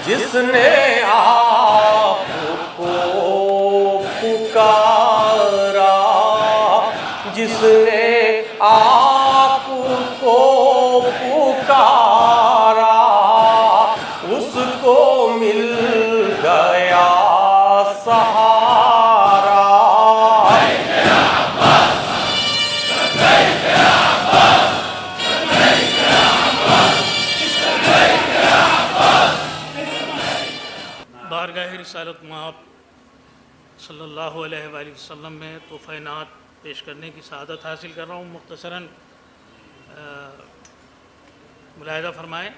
جس نے آپ کو پکارا، جس نے آپ کو پکارا، اس کو مل گیا سہارا۔ بارگاہ رسالت مآب صلی اللہ علیہ وآلہ وسلم میں تحفہ نعت پیش کرنے کی سعادت حاصل کر رہا ہوں۔ مختصراً ملاحظہ فرمائیں۔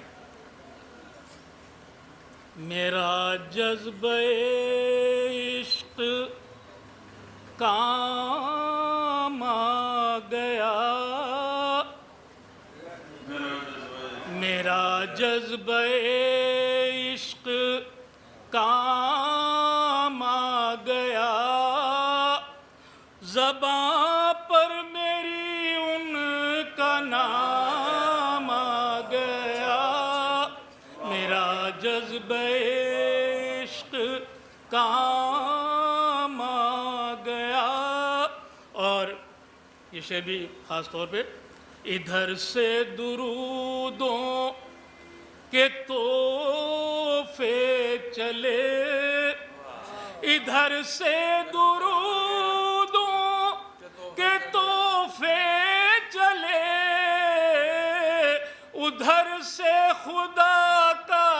میرا جذبہ عشق کام آ گیا، میرا جذبہ عشق کام آ گیا، زباں پر میری ان کا نام آ گیا، میرا جذبہ عشق کام آ گیا۔ اور یہ شعر بھی خاص طور پہ، ادھر سے درودوں کے تحفے چلے، ادھر سے درودوں کے تحفے چلے، ادھر سے خدا کا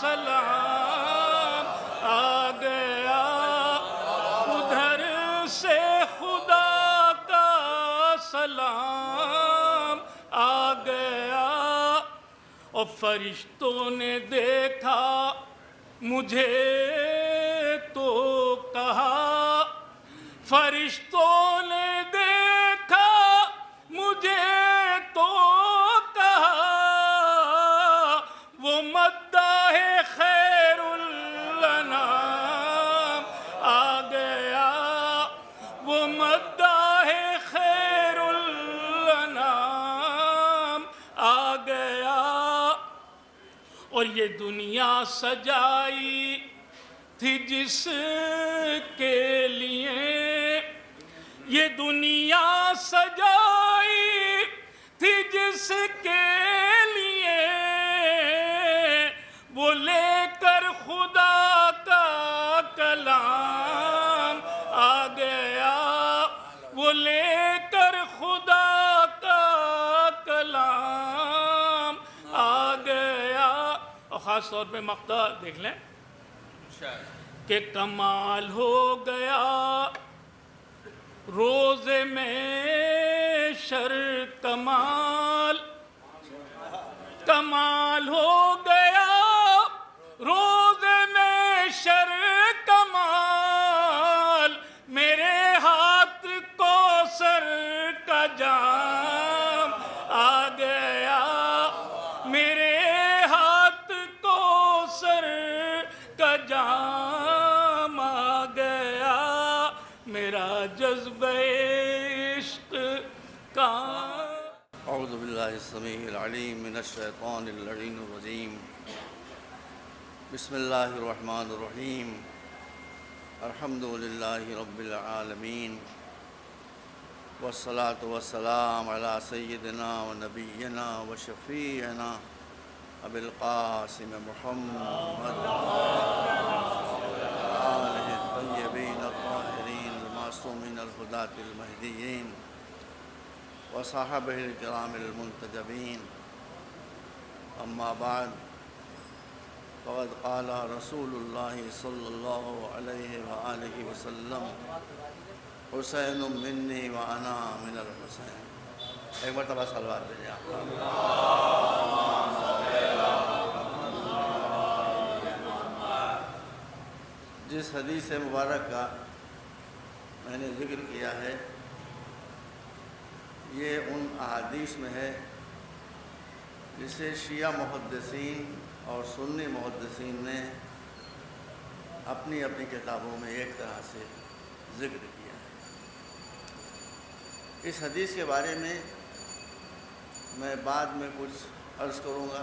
سلام آ گیا، ادھر سے خدا کا سلام آ گیا۔ اور فرشتوں نے دیکھا مجھے تو کہا، فرشتوں نے دیکھا مجھے تو کہا، وہ مداح خیر الانام آ گیا، وہ مداح خیر الانام آ گیا۔ اور یہ دنیا سجائی تھی جس کے لیے، یہ دنیا سجائی تھی جس کے لیے، وہ لے کر خدا کا کلام آ گیا، وہ لے کر خدا کا کلام آ گیا۔ اور خاص طور پہ مقطع دیکھ لیں کہ کمال ہو گیا روزے میں شر، کمال کمال ہو گیا روزے میں شر، کمال میرے ہاتھ کو سر کا جام آ گیا، میرے ہاتھ کو سر کا جام آ گیا، میرا جذبہ عشق کا۔ اعوذ باللہ السمیع العلیم من الشیطان اللعین الرجیم، بسم اللہ الرحمن الرحیم، الحمد للہ رب العالمین، والصلاة والسلام علی سیدنا و نبینا و شفیعنا ابی القاسم محمد آلہ الطیبین الطاہرین المعصومین الہداة المہدیین وصحابہ الکرام المنتجبین، اما بعد، فقد قال رسول اللہ صلی اللہ علیہ وآلہ وسلم، حسین منی وانا من الحسین۔ ایک مرتبہ صلوات بھیجیں آپ۔ جس حدیث مبارک کا میں نے ذکر کیا ہے، یہ ان احادیث میں ہے جسے شیعہ محدثین اور سنی محدثین نے اپنی اپنی کتابوں میں ایک طرح سے ذکر کیا ہے۔ اس حدیث کے بارے میں بعد میں کچھ عرض کروں گا،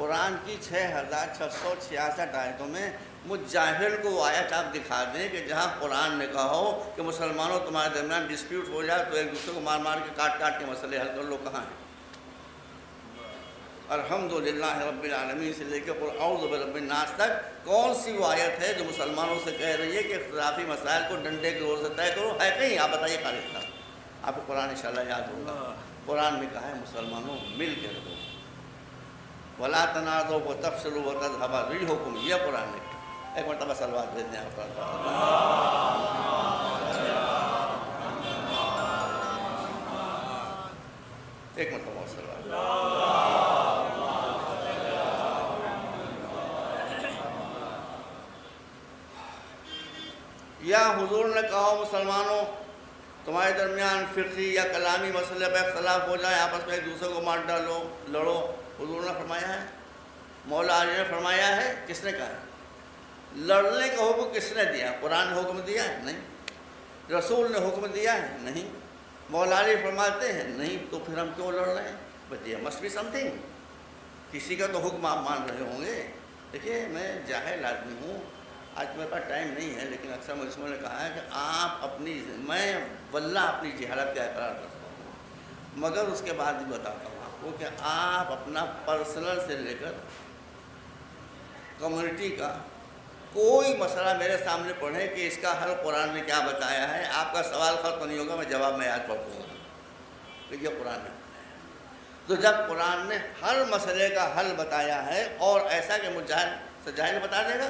قرآن کی 6666 آیتوں میں مجھ جاہل کو وہ آیت آپ دکھا دیں کہ جہاں قرآن نے کہا ہو کہ مسلمانوں تمہارے درمیان ڈسپیوٹ ہو جائے تو ایک دوسرے کو مار مار کے کاٹ کاٹ کے مسئلے حل کر لو، کہاں ہیں؟ الحمدللہ رب العالمین سے لے کے قل اعوذ برب الناس تک کون سی وہ آیت ہے جو مسلمانوں سے کہہ رہی ہے کہ اختلافی مسائل کو ڈنڈے کی زور سے طے کرو؟ ہے کہیں؟ آپ بتائیے خالد صاحب، آپ کو قرآن انشاءاللہ یاد ہوگا۔ قرآن میں کہا ہے مسلمانوں مل کے رہو، وَلَا تَنَازَعُوا وَتَفْشَلُوا وَتَذْهَبَ رِيحُكُمْ، یہ قرآن نے کہا۔ ایک مرتبہ صلوات بھیج دیں آپ پر۔ ایک مرتبہ صلوات۔ یا حضور نے کہا مسلمانوں تمہارے درمیان فقہی یا کلامی مسئلے پہ اختلاف ہو جائے، آپس میں ایک دوسرے کو مار ڈالو، لڑو، حضور نے فرمایا ہے، مولا علی نے فرمایا ہے، کس نے کہا ہے؟ لڑنے کا حکم کس نے دیا؟ قرآن نے حکم دیا ہے؟ نہیں۔ رسول نے حکم دیا ہے؟ نہیں۔ مولا علی فرماتے ہیں؟ نہیں۔ تو پھر ہم کیوں لڑ رہے ہیں؟ بٹ یہ مسٹ بی سم تھنگ، کسی کا تو حکم آپ مان رہے ہوں گے۔ دیکھیے میں جاہل آدمی ہوں، آج میرے پاس ٹائم نہیں ہے، لیکن اکثر مجھ نے کہا ہے کہ آپ اپنی، میں واللہ اپنی جہالت کا اقرار کرتا ہوں، مگر اس کے بعد بھی بتاتا ہوں آپ کو کہ آپ اپنا پرسنل سے لے کر کمیونٹی کا کوئی مسئلہ میرے سامنے پڑھیں کہ اس کا حل قرآن نے کیا بتایا ہے، آپ کا سوال ختم نہیں ہوگا، میں جواب میں یاد پڑھتا ہوں کہ یہ قرآن نے بتایا۔ تو جب قرآن نے ہر مسئلے کا حل بتایا ہے اور ایسا کہ مجاہد سے جاہل بتا دے گا،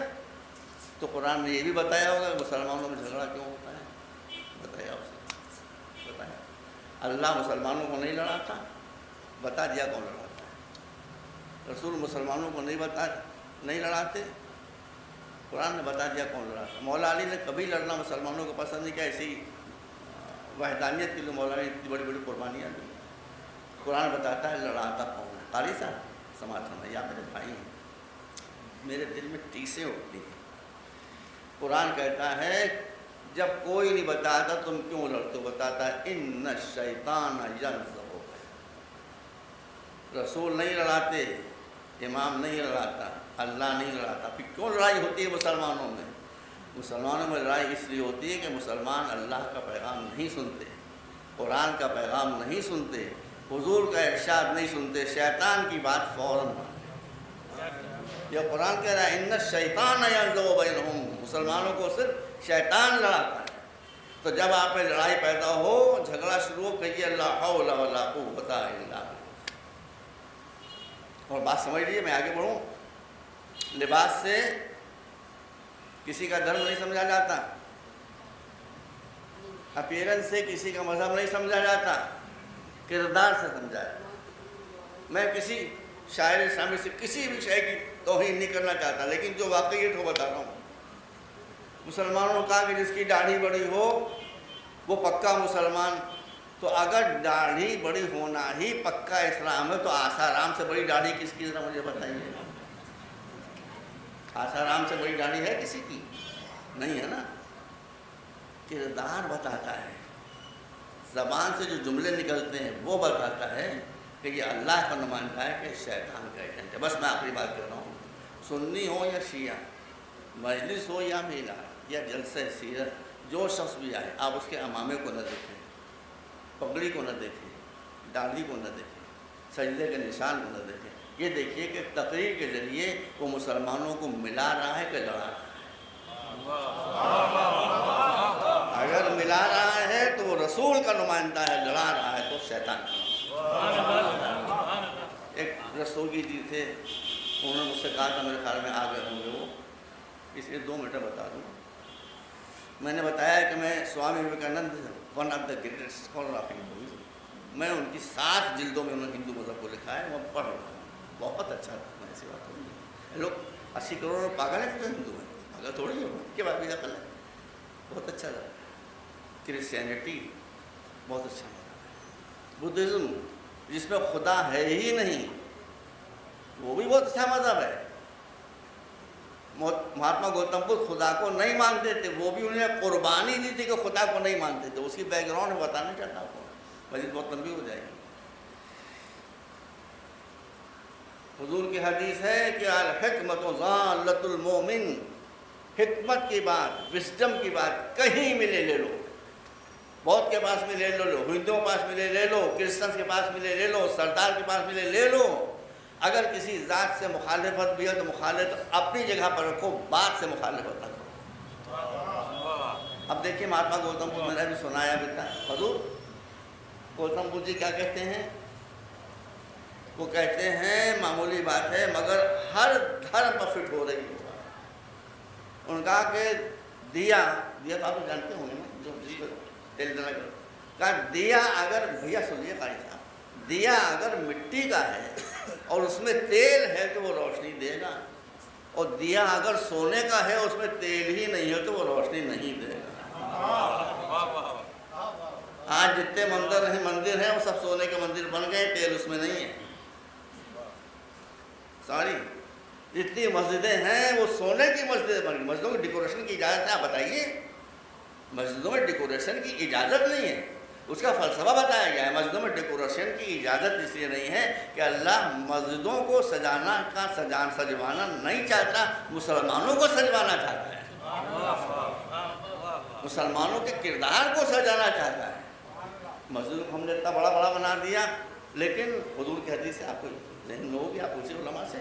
تو قرآن نے یہ بھی بتایا ہوگا کہ مسلمانوں میں جھگڑا کیوں ہوتا ہے، بتایا اسے، بتایا۔ اللہ مسلمانوں کو نہیں لڑاتا، بتا دیا کون لڑاتا ہے۔ رسول مسلمانوں کو نہیں لڑاتے، قرآن نے بتا دیا کون لڑاتا۔ مولا علی نے کبھی لڑنا مسلمانوں کو پسند نہیں کیا، اسی وحدانیت کے لیے مولا علی اتنی بڑی بڑی قربانیاں دی۔ قرآن بتاتا ہے لڑاتا کون ہے۔ قاری صاحب سماعت فرمائیے، یا میرے بھائی ہیں، میرے دل میں ٹیسیں اٹھتی ہیں۔ قرآن کہتا ہے جب کوئی نہیں بتاتا تم کیوں لڑتے ہو، بتاتا ہے ان الشیطان ینزغ، رسول نہیں لڑاتے، امام نہیں لڑاتا، اللہ نہیں لڑاتا، پھر کیوں لڑائی ہوتی ہے مسلمانوں میں؟ مسلمانوں میں لڑائی اس لیے ہوتی ہے کہ مسلمان اللہ کا پیغام نہیں سنتے، قرآن کا پیغام نہیں سنتے، حضور کا ارشاد نہیں سنتے، شیطان کی بات فوراً مانتے۔ یہ قرآن کہہ رہا ہے ان الشیطان ینزغ بینہم، مسلمانوں کو صرف شیطان لڑاتا ہے۔ تو جب آپ میں لڑائی پیدا ہو، جھگڑا شروع ہو، کہیے لا حول ولا قوت الا باللہ۔ اور بات سمجھ لیجیے، میں آگے بڑھوں۔ لباس سے کسی کا دھرم نہیں سمجھا جاتا، اپیرنس سے کسی کا مذہب نہیں سمجھا جاتا، کردار سے سمجھا جاتا۔ میں کسی شاعر اسلامی سے کسی بھی شے کی توہین نہیں کرنا چاہتا، لیکن جو واقعیت کو بتا رہا ہوں۔ مسلمانوں کا کہ جس کی داڑھی بڑی ہو وہ پکا مسلمان، تو اگر داڑھی بڑی ہونا ہی پکا اسلام ہے تو آسارام سے بڑی داڑھی کس کی، ذرا مجھے بتائیے۔ آسارام سے بڑی داڑھی ہے کسی کی؟ نہیں ہے نا۔ کردار بتاتا ہے، زبان سے جو جملے نکلتے ہیں وہ بتاتا ہے کہ یہ اللہ کا نمائندہ ہے کہ شیطان کا ایجنٹ ہے۔ بس میں آخری بات کر رہا ہوں، سنی ہو یا شیعہ، مجلس ہو یا میلاد یا جلسہ سیرت، جو شخص بھی آئے آپ اس کے امامے کو نہ دیکھیں، پگڑی کو نہ دیکھیں، داڑھی کو نہ دیکھیں، سجدے کے نشان کو نہ دیکھیں، یہ دیکھیے کہ تقریر کے ذریعے وہ مسلمانوں کو ملا رہا ہے کہ لڑا رہا ہے۔ اگر ملا رہا ہے تو وہ رسول کا نمائندہ ہے، لڑا رہا ہے تو شیطان کا۔ ایک رسول جی تھے، انہوں نے مجھ سے کہا تھا، میرے خیال میں آ گئے ہوں گے وہ، اس لیے 2 منٹ بتا دوں۔ میں نے بتایا کہ میں Swami Vivekananda, one of the greatest scholar of Hinduism, میں ان کی 7 جلدوں میں انہوں نے ہندو مذہب کو لکھا ہے، وہ پڑھ رہا ہوں، بہت اچھا تھا۔ میں ایسی بات ہوئی، لوگ 80 کروڑ پاگل ہیں جو ہندو ہیں، پاگل تھوڑی ہو کے بعد بھی عقل ہے، بہت اچھا لگا۔ کرسچینٹی بہت اچھا لگا، بدھزم جس میں خدا ہے ہی نہیں وہ بھی بہت اچھا مذہب ہے۔ مہاتما گوتم بدھ خدا کو نہیں مانتے تھے، وہ بھی انہیں قربانی دی تھی کہ خدا کو نہیں مانتے تھے، اس کی بیک گراؤنڈ بتانا چاہتا ہوں، مزید بہت لمبی ہو جائے گی۔ حضور کی حدیث ہے کہ الحکمت ضالۃ المومن، حکمت کی بات، وزڈم کی بات کہیں ملے لے لو، بودھ کے پاس ملے لے لو، ہندوؤں کے پاس ملے لے لو، کرسچنس کے پاس ملے لے لو، سردار کے پاس ملے لے لو، اگر کسی ذات سے مخالفت بھی ہے تو مخالفت اپنی جگہ پر رکھو، بات سے مخالفت نہ کرو۔ اب دیکھیے مہاتما گوتم بدھ، میں نے بھی سنایا بھی تھا، حضور گوتم بدھ جی کیا کہتے ہیں؟ وہ کہتے ہیں معمولی بات ہے مگر ہر دھرم پر فٹ ہو رہی ہے۔ ان کا کہ دیا تو آپ جانتے ہوں گے نا، جو جس کو تیل دینا کرو، کہا دیا اگر، بھیا سنیے قاری صاحب، دیا اگر مٹی کا ہے اور اس میں تیل ہے تو وہ روشنی دے گا، اور دیا اگر سونے کا ہے اس میں تیل ہی نہیں ہے تو وہ روشنی نہیں دے گا۔ آج جتنے مندر ہیں وہ سب سونے کے مندر بن گئے، تیل اس میں نہیں ہے۔ ساری جتنی مسجدیں ہیں وہ سونے کی مسجدیں بن گئی۔ مسجدوں کی ڈیکوریشن کی اجازت ہے؟ آپ بتائیے، مسجدوں میں ڈیکوریشن کی اجازت نہیں ہے، اس کا فلسفہ بتایا گیا ہے۔ مسجدوں میں ڈیکوریشن کی اجازت اس لیے نہیں ہے کہ اللہ مسجدوں کو سجوانا نہیں چاہتا، مسلمانوں کو سجوانا چاہتا ہے، مسلمانوں کے کردار کو سجانا چاہتا ہے۔ مسجد کو ہم نے اتنا بڑا بنا دیا، لیکن حضور کی حدیث سے آپ کو ذہن میں ہوگی، آپ پوچھیں علماء سے،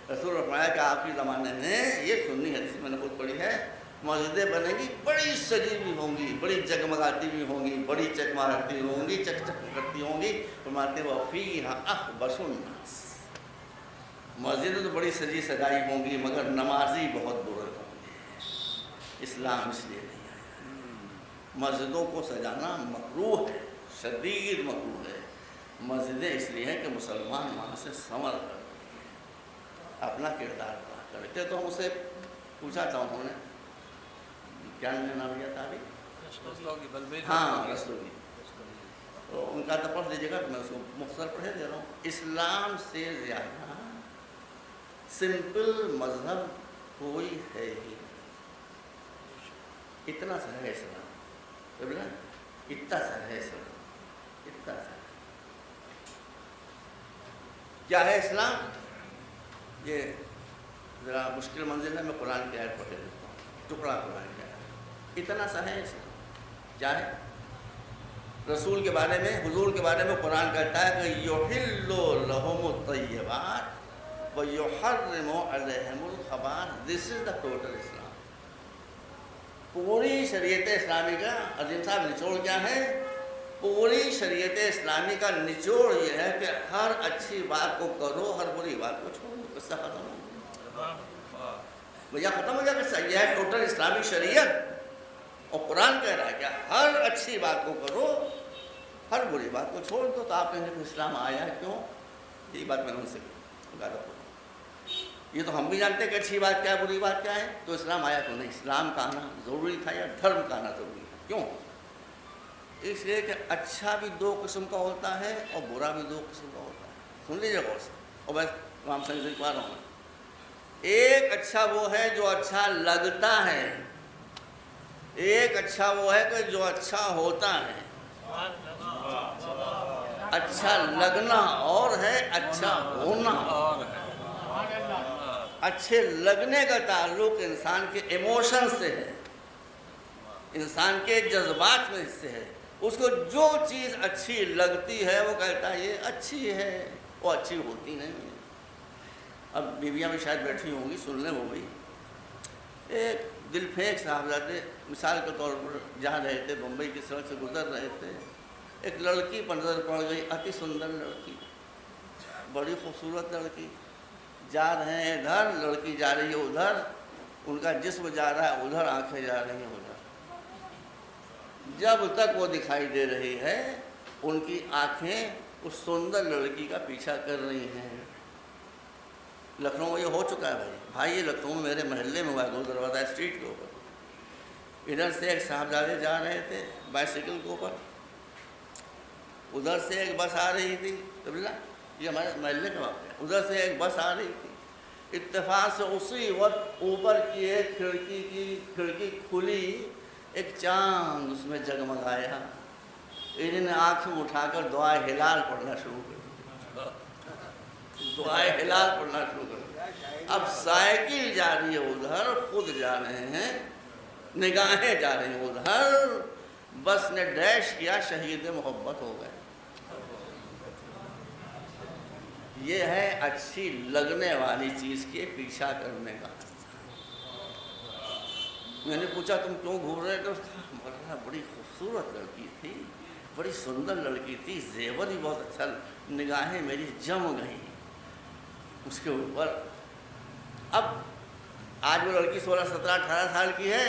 رسول نے فرمایا کہ آپ کے زمانے میں، یہ سنی حدیث میں نے خود پڑھی ہے، مسجدیں بنیں گی، بڑی سجی ہوئی ہوں گی، بڑی جگمگاتی ہوئی ہوں گی، بڑی چکماتی ہوں گی، چک چک کرتی ہوں گی، فرماتے وفیہا اخبث الناس، مسجدیں تو بڑی سجی سجائی ہوں گی مگر نمازی بہت برے ہوں گے۔ اسلام اس لیے نہیں آیا۔ مسجدوں کو سجانا مکروہ ہے، شدید مکروہ ہے۔ مسجدیں اس لیے ہیں کہ مسلمان وہاں سے سنور کر اپنا کردار ادا کرتے۔ تو ہم اسے پوچھا تھا، انہوں نے کیا نام لیا تھا ابھی؟ ہاں، رسولوی۔ تو ان کا تو پڑھ لیجیے گا، میں اس کو مختصر پڑھے دے رہا ہوں۔ اسلام سے زیادہ سمپل مذہب کوئی ہے ہی، اتنا سا ہے اسلام، اتنا سا ہے اسلام، اتنا سا۔ کیا ہے اسلام؟ یہ ذرا مشکل منزل ہے، میں قرآن کی آیت پڑھ دیتا ہوں، ٹکڑا قرآن کی آیت، اتنا سا ہے اسلام۔ کیا ہے؟ رسول کے بارے میں، حضور کے بارے میں قرآن کہتا ہے کہ یحل لہم الطیبات ویحرم علیہم الخبائث۔ دس از دا ٹوٹل اسلام۔ پوری شریعت اسلامی کا عظیم صاحب نچوڑ کیا ہے؟ پوری شریعت اسلامی کا نچوڑ یہ ہے کہ ہر اچھی بات کو کرو، ہر بری بات کو چھوڑو، قصہ ختم ہو گیا، ختم ہو گیا قصہ۔ یہ ہے ٹوٹل اسلامی شریعت، اور قرآن کہہ رہا ہے کہ ہر اچھی بات کو کرو، ہر بری بات کو چھوڑ دو۔ تو آپ کہیں گے کہ اسلام آیا کیوں؟ یہی بات میں نے ان سے کہا، یہ تو ہم بھی جانتے ہیں کہ اچھی بات کیا ہے، بری بات کیا ہے، تو اسلام آیا کیوں نہیں؟ اسلام کا آنا ضروری تھا یا دھرم کا آنا ضروری ہے؟ کیوں؟ اس لیے کہ اچھا بھی دو قسم کا ہوتا ہے اور برا بھی دو قسم کا ہوتا ہے۔ سن لیجیے غور سے، اور بس رام سنگ سے پا رہا ہوں۔ ایک اچھا وہ ہے جو اچھا لگتا ہے، ایک اچھا وہ ہے کہ جو اچھا ہوتا ہے۔ اچھا لگنا اور ہے، اچھا ہونا اور ہے۔ اچھے لگنے کا تعلق انسان کے ایموشن سے ہے، انسان کے جذبات میں سے ہے۔ اس کو جو چیز اچھی لگتی ہے وہ کہتا ہے یہ اچھی ہے، وہ اچھی ہوتی نہیں ہے۔ اب بیویاں بھی شاید بیٹھی ہوں گی، سننے ہو گئی، ایک دل پھینک صاحبزادے مثال کے طور پر جا رہے تھے، بمبئی کی سڑک سے گزر رہے تھے، ایک لڑکی پر نظر پڑ گئی، اتی سندر لڑکی، بڑی خوبصورت لڑکی، جا رہے ہیں ادھر، لڑکی جا رہی ہے ادھر، ان کا جسم جا رہا ہے ادھر، آنکھیں جا رہی ہیں ادھر۔ جب تک وہ دکھائی دے رہی ہے، ان کی آنکھیں اس سندر لڑکی کا پیچھا کر رہی ہیں۔ لکھنؤ میں یہ ہو چکا ہے بھائی، یہ لکھنؤ میں میرے محلے میں ہوا ہے، گول دروازہ اسٹریٹ کے اوپر۔ ادھر سے ایک صاحبزادے جا رہے تھے بائیسیکل کے اوپر، ادھر سے ایک بس آ رہی تھی، یہ ہمارے محلے کا واقعہ ہے، ادھر سے ایک بس آ رہی تھی، اتفاق سے اسی وقت اوپر کی ایک کھڑکی کھلی، ایک چاند اس میں جگمگایا، انہوں نے آنکھ اٹھا کر دعائے ہلال پڑھنا شروع کر دیا۔ دعائے ہلال پڑھنا شروع کر دیا۔ اب سائیکل جا رہی ہے ادھر، خود جا رہے ہیں، نگاہیں جا رہی ہیں ادھر، بس نے ڈیش کیا، شہید محبت ہو گئے۔ یہ ہے اچھی لگنے والی چیز کے پیچھا کرنے کا۔ میں نے پوچھا تم کیوں گھوم رہے تھے؟ مولانا بڑی خوبصورت لڑکی تھی، بڑی سندر لڑکی تھی، زیور ہی بہت اچھا، نگاہیں میری جم گئیں اس کے اوپر۔ اب آج وہ لڑکی 16 17 18 سال کی ہے،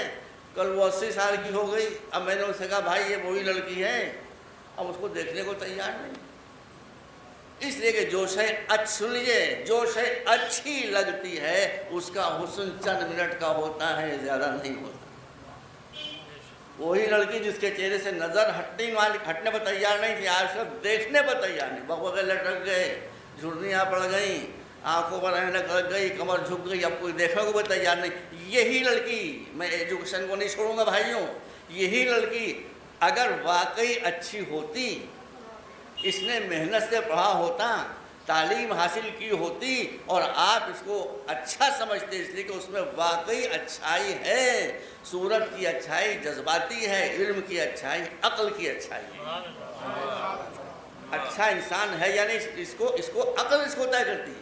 کل وہ 80 سال کی ہو گئی۔ اب میں نے اس سے کہا بھائی یہ وہی لڑکی ہے، اب اس کو دیکھنے کو تیار نہیں، اس لیے کہ جو شے سنیے، جو شے اچھی لگتی ہے اس کا حسن چند منٹ کا ہوتا ہے، زیادہ نہیں ہوتا۔ وہی لڑکی جس کے چہرے سے نظر ہٹنے پر تیار نہیں تھی، آج صرف دیکھنے پر تیار نہیں، بغبغے لٹک گئے، جھرنیاں پڑ گئیں، آنکھوں پر اینک لگ گئی، کمر جھک گئی، اب کوئی دیکھنے کو بھی تیار نہیں۔ یہی لڑکی، میں ایجوکیشن کو نہیں چھوڑوں گا بھائیوں، یہی لڑکی اگر واقعی اچھی ہوتی، اس نے محنت سے پڑھا ہوتا، تعلیم حاصل کی ہوتی، اور آپ اس کو اچھا سمجھتے اس لیے کہ اس میں واقعی اچھائی ہے، صورت کی اچھائی جذباتی ہے، علم کی اچھائی عقل کی اچھائی ہے۔ اچھا انسان ہے یعنی اس کو عقل اس کو طے کرتی ہے۔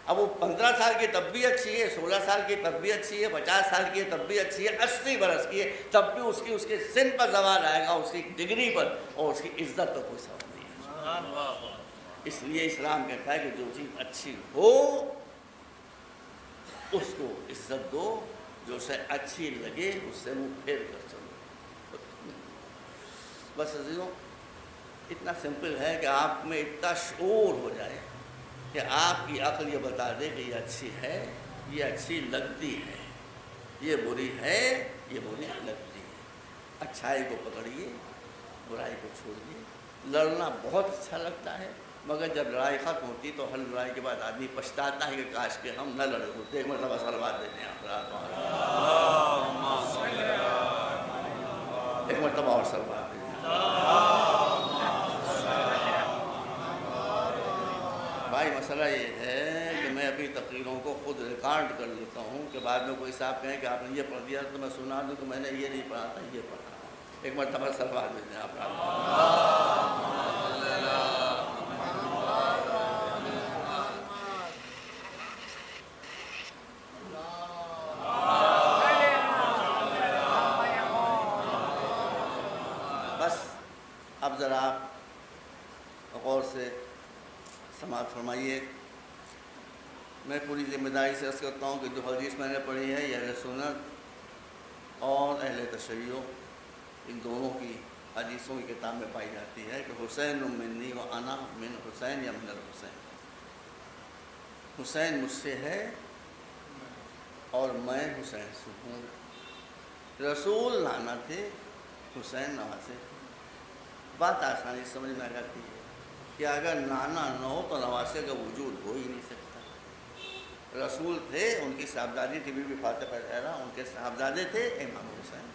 اب وہ 15 سال کی تب بھی اچھی ہے، 16 سال کی تب بھی اچھی ہے، 50 سال کی ہے تب بھی اچھی ہے، 80 برس کی ہے تب بھی اس کے سن پر زوال آئے گا، اس کی ڈگری پر، اور اس کی عزت پر کوئی سوال نہیں ہے۔ اس لیے اسلام کہتا ہے کہ جو چیز اچھی ہو اس کو عزت دو، جو سے اچھی لگے اس سے منہ پھیر کر چلو۔ بس عزیزوں اتنا سمپل ہے کہ آپ میں اتنا شعور ہو جائے کہ آپ کی عقل یہ بتا دے کہ یہ اچھی ہے، یہ اچھی لگتی ہے، یہ بری ہے، یہ بری لگتی ہے۔ اچھائی کو پکڑیے، برائی کو چھوڑیے۔ لڑنا بہت اچھا لگتا ہے، مگر جب لڑائی ختم ہوتی تو ہر لڑائی کے بعد آدمی پچھتاتا ہے کہ کاش کہ ہم نہ لڑے ہوتے۔ ایک مرتبہ صلوات دیتے ہیں آپ، ایک مرتبہ اور صلوات دیتے ہیں۔ بھائی مسئلہ یہ ہے کہ میں اپنی تقریروں کو خود ریکارڈ کر لیتا ہوں کہ بعد میں کوئی صاحب کہیں کہ آپ نے یہ پڑھ دیا تو میں سنا دوں کہ میں نے یہ نہیں پڑھا تھا، یہ پڑھا۔ ایک مرتبہ صلوات دیتے ہیں آپ۔ بس اب ذرا آپ غور سے سماعت فرمائیے۔ میں پوری ذمہ داری سے عرض کرتا ہوں کہ جو حدیث میں نے پڑھی ہے یہ اہل سنت اور اہل تشیع ان دونوں کی حدیثوں کی کتاب میں پائی جاتی ہے کہ حسین منی و انا من حسین یا من الحسین، حسین مجھ سے ہے اور میں حسین سے ہوں۔ رسول نانا تھے، حسین نواسے۔ بات آسانی سمجھ میں آتی ہے کہ اگر نانا نہ ہو تو نواسے کا وجود ہو ہی نہیں سکتا۔ رسول تھے، ان کی صاحبزادی تھی بی بی فاطمہ زہرا، ان کے صاحبزادے تھے امام حسین۔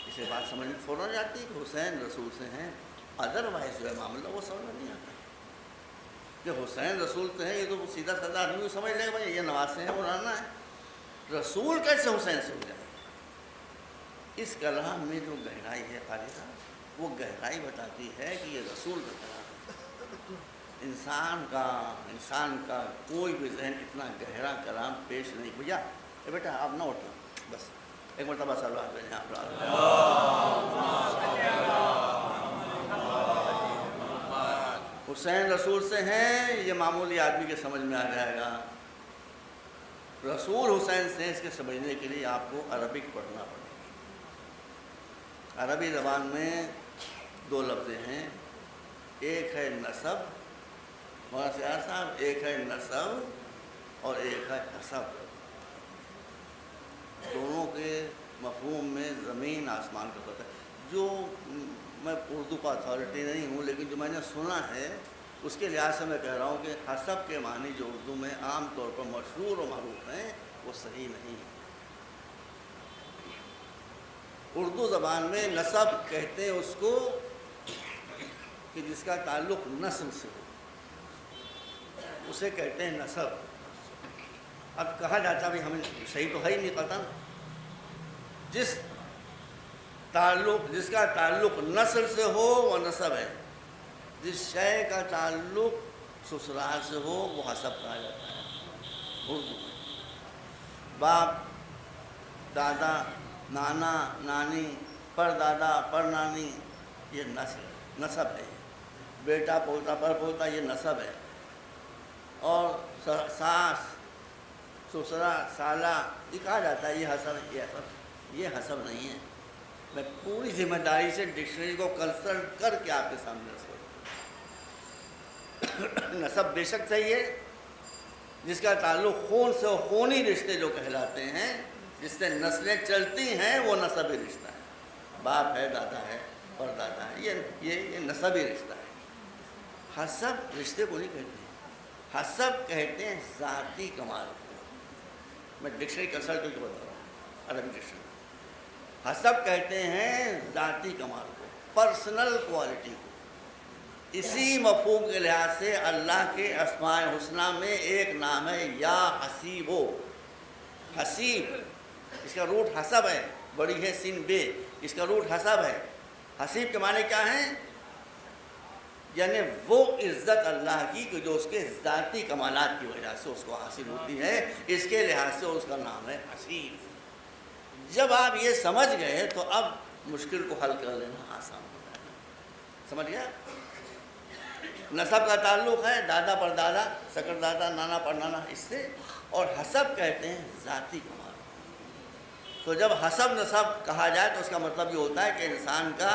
اسے بات سمجھ میں فوراً جاتی کہ حسین رسول سے ہیں، ادروائز جو ہے معاملہ وہ سمجھ میں نہیں آتا کہ حسین رسول سے ہیں، یہ تو سیدھا سادہ آدمی سمجھ لے گا بھائی یہ نواسے ہیں، وہ نانا ہے، رسول کیسے حسین سے ہو جائے؟ اس کلام میں جو گہرائی ہے قاری صاحب، وہ گہرائی بتاتی ہے کہ یہ رسول کا کلام ہے۔ انسان کا کوئی بھی ذہن اتنا گہرا کلام پیش نہیں۔ بھیا اے بیٹا آپ نہ اٹھنا، بس ایک مرتبہ صلوات پڑھیں آپ۔ حسین رسول سے ہیں، یہ معمولی آدمی کے سمجھ میں آ جائے گا۔ رسول حسین سے اس کے سمجھنے کے لیے آپ کو عربک پڑھنا پڑے گا۔ عربی زبان میں دو لفظ ہیں، ایک ہے نسب، مولانا سیاض صاحب، ایک ہے نسب اور ایک ہے حسب۔ دونوں کے مفہوم میں زمین آسمان کا فرق ہے۔ جو میں اردو کا اتھارٹی نہیں ہوں لیکن جو میں نے سنا ہے اس کے لحاظ سے میں کہہ رہا ہوں کہ حسب کے معنی جو اردو میں عام طور پر مشہور و معروف ہیں وہ صحیح نہیں ہے۔ اردو زبان میں نسب کہتے ہیں اس کو کہ جس کا تعلق نسل سے ہو۔ اسے کہتے ہیں نسب۔ اب کہا جاتا ہے ہمیں صحیح تو ہے ہی نہیں پتہ، جس کا تعلق نسل سے ہو وہ نسب ہے، جس شے کا تعلق سسرال سے ہو وہ حسب کہا جاتا ہے اردو میں۔ باپ، دادا، نانا، نانی، پردادا، پرنانی، یہ نسب ہے۔ بیٹا، پوتا، پوتا، یہ نسب ہے۔ اور ساس، سسرا، سالہ، یہ کہا جاتا ہے یہ حسب ہے، یہ حسب نہیں ہے۔ میں پوری ذمہ داری سے ڈکشنری کو کنسلٹ کر کے آپ کے سامنے رکھ نسب بے شک صحیح ہے، جس کا تعلق خون سے، خونی رشتے جو کہلاتے ہیں، جس سے نسلیں چلتی ہیں، وہ نسبی رشتہ ہے۔ باپ ہے، دادا ہے، پردادا ہے، یہ نسبی رشتہ ہے۔ حسب رشتے کو نہیں کہتے ہیں، حسب کہتے ہیں ذاتی کمال کو۔ میں ڈکشنری کنسلٹ کر کے بتا رہا ہوں، عربی ڈکشنری۔ حسب کہتے ہیں ذاتی کمال کو، پرسنل کوالٹی کو۔ اسی مفہوم کے لحاظ سے اللہ کے اسماء الحسنہ میں ایک نام ہے یا حسیب ہو۔ حسیب، اس کا روٹ حسب ہے، بڑی ہے سین بے، اس کا روٹ حسب ہے۔ حسیب کے معنی کیا ہیں؟ یعنی وہ عزت اللہ کی کہ جو اس کے ذاتی کمالات کی وجہ سے اس کو حاصل ہوتی ہے، اس کے لحاظ سے اس کا نام ہے حسیب۔ جب آپ یہ سمجھ گئے تو اب مشکل کو حل کر لینا آسان ہو جائے گا۔ سمجھ گیا؟ نسب کا تعلق ہے دادا پر دادا، سکر دادا، نانا پر نانا، اس سے، اور حسب کہتے ہیں ذاتی کمال۔ تو جب حسب نسب کہا جائے تو اس کا مطلب یہ ہوتا ہے کہ انسان کا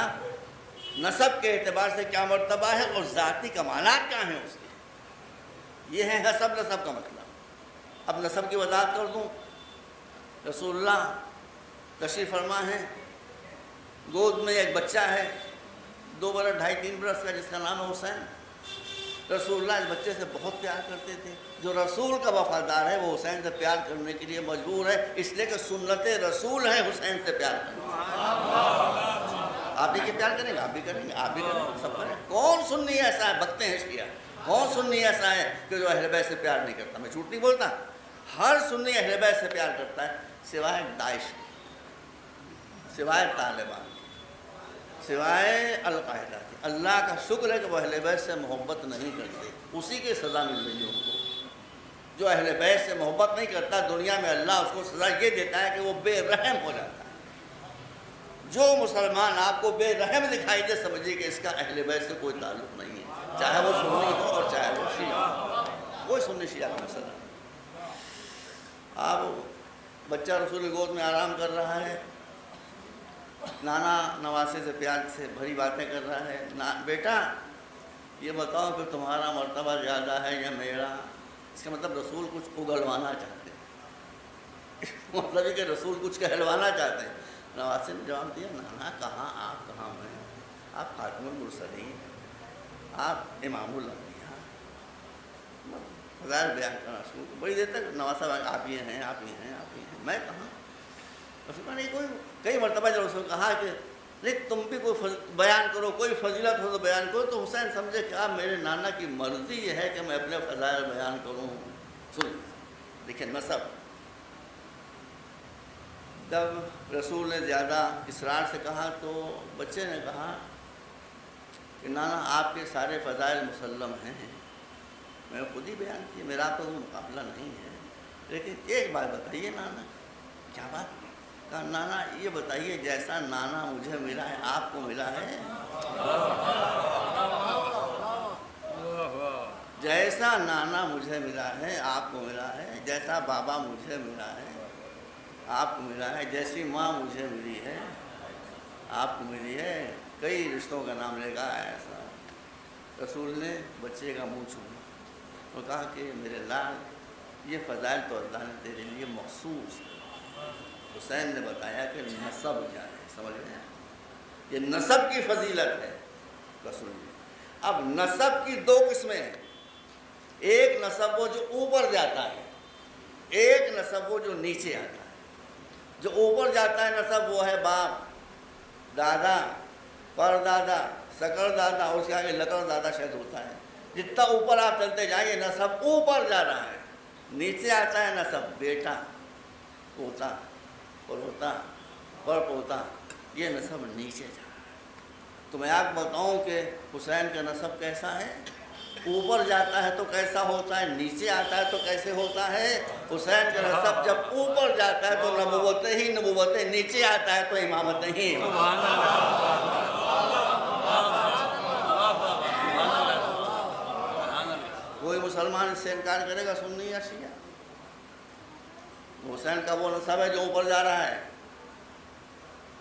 نسب کے اعتبار سے کیا مرتبہ ہے اور ذاتی کمالات کیا ہیں اس کے، یہ ہے حسب نسب کا مطلب۔ اب نسب کی وضاحت کر دوں۔ رسول اللہ تشریف فرما ہے، گود میں ایک بچہ ہے 2 برس 2.5 3 برس کا، جس کا نام ہے حسین۔ رسول اللہ اس بچے سے بہت پیار کرتے تھے۔ جو رسول کا وفادار ہے وہ حسین سے پیار کرنے کے لیے مجبور ہے، اس لیے کہ سنت رسول ہے حسین سے پیار کرنا۔ آپ بھی کہ پیار کریں گے، آپ بھی کریں گے، آپ بھی کریں گے، سب کریں۔ کون سنی ایسا ہے، بکتے ہیں شیعہ، کون سنی ایسا ہے کہ جو اہل بیت سے پیار نہیں کرتا؟ میں جھوٹ نہیں بولتا، ہر سنی اہل بیت سے پیار کرتا ہے، سوائے داعش کے، سوائے طالبان، سوائے القاعدہ کے۔ اللہ کا شکر ہے کہ وہ اہل بیت سے محبت نہیں کرتے، اسی کی سزا مل رہی ہے ان کو۔ جو اہل بیت سے محبت نہیں کرتا، دنیا میں اللہ اس کو سزا یہ دیتا ہے کہ وہ بے رحم ہو جاتا ہے۔ جو مسلمان آپ کو بے رحم دکھائی دے، سمجھیے کہ اس کا اہل بیت سے کوئی تعلق نہیں ہے، چاہے وہ سنی ہو اور چاہے وہ شیعہ ہو، کوئی سنی شیعہ کا مسئلہ نہیں۔ اب بچہ رسول کی گود میں آرام کر رہا ہے، نانا نواسے سے پیار سے بھری باتیں کر رہا ہے۔ بیٹا یہ بتاؤ کہ تمہارا مرتبہ زیادہ ہے یا میرا؟ اس کا مطلب رسول کچھ اگلوانا چاہتے ہیں، مطلب یہ کہ رسول کچھ کہلوانا چاہتے ہیں۔ نواسے نے جواب دیا، نانا کہاں آپ، کہاں ہیں آپ؟ خاتم المرسلین، آپ امام الانبیاء۔ فضائل بیان کرنا شروع، بڑی دیر تک نواسا آپ یہ ہیں، آپ یہ ہیں، آپ یہ ہیں، میں کہاں؟ رسول نے کئی مرتبہ جب رسول کہا کہ نہیں تم بھی کوئی بیان کرو، کوئی فضیلت ہو تو بیان کرو، تو حسین سمجھے کہ آپ میرے نانا کی مرضی یہ ہے کہ میں اپنے فضائل بیان کروں۔ سن دیکھیں نسب، جب رسول نے زیادہ اصرار سے کہا تو بچے نے کہا کہ نانا آپ کے سارے فضائل مسلم ہیں، میں نے خود ہی بیان کیا، میرا تو مقابلہ نہیں ہے، لیکن ایک بات بتائیے نانا۔ کیا بات؟ کہا نانا یہ بتائیے جیسا نانا مجھے ملا ہے آپ کو ملا ہے؟ جیسا نانا مجھے ملا ہے آپ کو ملا ہے؟ جیسا بابا مجھے ملا ہے آپ کو ملا ہے؟ جیسی ماں مجھے ملی ہے آپ کو ملی ہے؟ کئی رشتوں کا نام لے گا ایسا۔ رسول نے بچے کا منہ چھوڑا اور کہا کہ میرے لال یہ فضائل تو اللہ نے تیرے لیے مخصوص ہے۔ حسین نے بتایا کہ نسب کیا ہے، سمجھ گئے؟ یہ نسب کی فضیلت ہے رسول نے۔ اب نسب کی 2 قسمیں ہیں، ایک نسب وہ جو اوپر جاتا ہے، ایک نسب وہ جو نیچے آتا ہے۔ جو اوپر جاتا ہے نسب وہ ہے باپ، دادا، پردادا، سکر دادا، اور اس کے آگے لکڑ دادا شاید ہوتا ہے، جتنا اوپر آپ چلتے جائیے نسب اوپر جا رہا ہے، نیچے آتا ہے نسب بیٹا پوتا پڑوتا پر پوتا، یہ نسب نیچے جا رہا ہے۔ تو میں آپ بتاؤں کہ حسین کا نسب کیسا ہے، اوپر جاتا ہے تو کیسا ہوتا ہے، نیچے آتا ہے تو کیسے ہوتا ہے۔ حسین کا نسب جب اوپر جاتا ہے تو نبوتیں ہی نبوتیں، نیچے آتا ہے تو امامتیں ہی امامتیں۔ کوئی مسلمان اس سے انکار کرے گا سنی یا شیعہ؟ حسین کا وہ نسب ہے جو اوپر جا رہا ہے،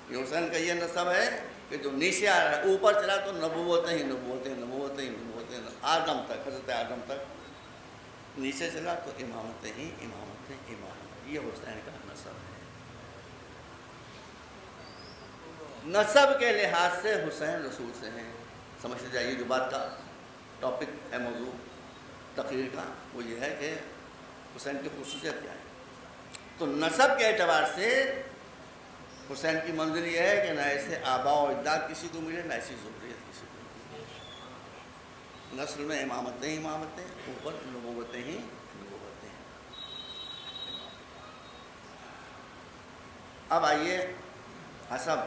یہ حسین کا یہ نسب ہے کہ جو نیچے آ رہا ہے، اوپر چلا تو نبوتیں ہی نبوتیں نبوتیں ہی نبوتیں آدم تک، حضرت آدم تک، نیچے چلا تو امامتیں ہی امامتیں امامتیں، یہ حسین کا نسب ہے۔ نسب کے لحاظ سے حسین رسول سے ہیں، سمجھتے جائیے جو بات کا ٹاپک ہے، موضوع تقریر کا وہ یہ ہے کہ حسین کی خصوصیت کیا ہے۔ تو نسب کے اعتبار سے حسین کی منزل یہ ہے کہ نہ ایسے آباء و اجداد کسی کو ملے، نہ ایسی ذریت کسی کو ملے۔ نسل میں امامتیں ہی امامتیں، اوپر نبوتیں ہی نبوتیں۔ اب آئیے حسب،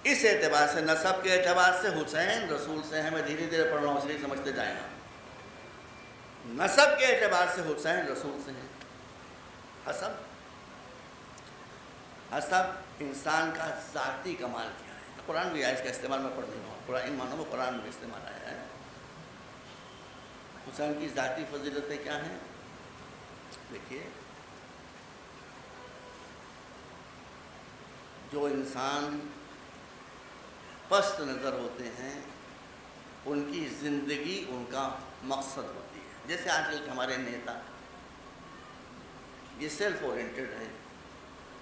اس اعتبار سے نسب کے اعتبار سے حسین رسول سے ہیں، میں دھیرے دھیرے پڑھ رہا ہوں اس لیے سمجھتے جائیں گا۔ نسب کے اعتبار سے حسین رسول سے ہیں۔ حسب انسان کا ذاتی کمال کیا ہے، قرآن بھی آیا اس کا استعمال میں پڑھ نہیں ہوں، قرآن ان معنوں میں قرآن میں استعمال آیا ہے۔ حسین کی ذاتی فضیلتیں کیا ہیں؟ دیکھیے، جو انسان پست نظر ہوتے ہیں ان کی زندگی ان کا مقصد ہوتی ہے۔ جیسے آج کل کے ہمارے نیتا، یہ سیلف اورینٹڈ ہے،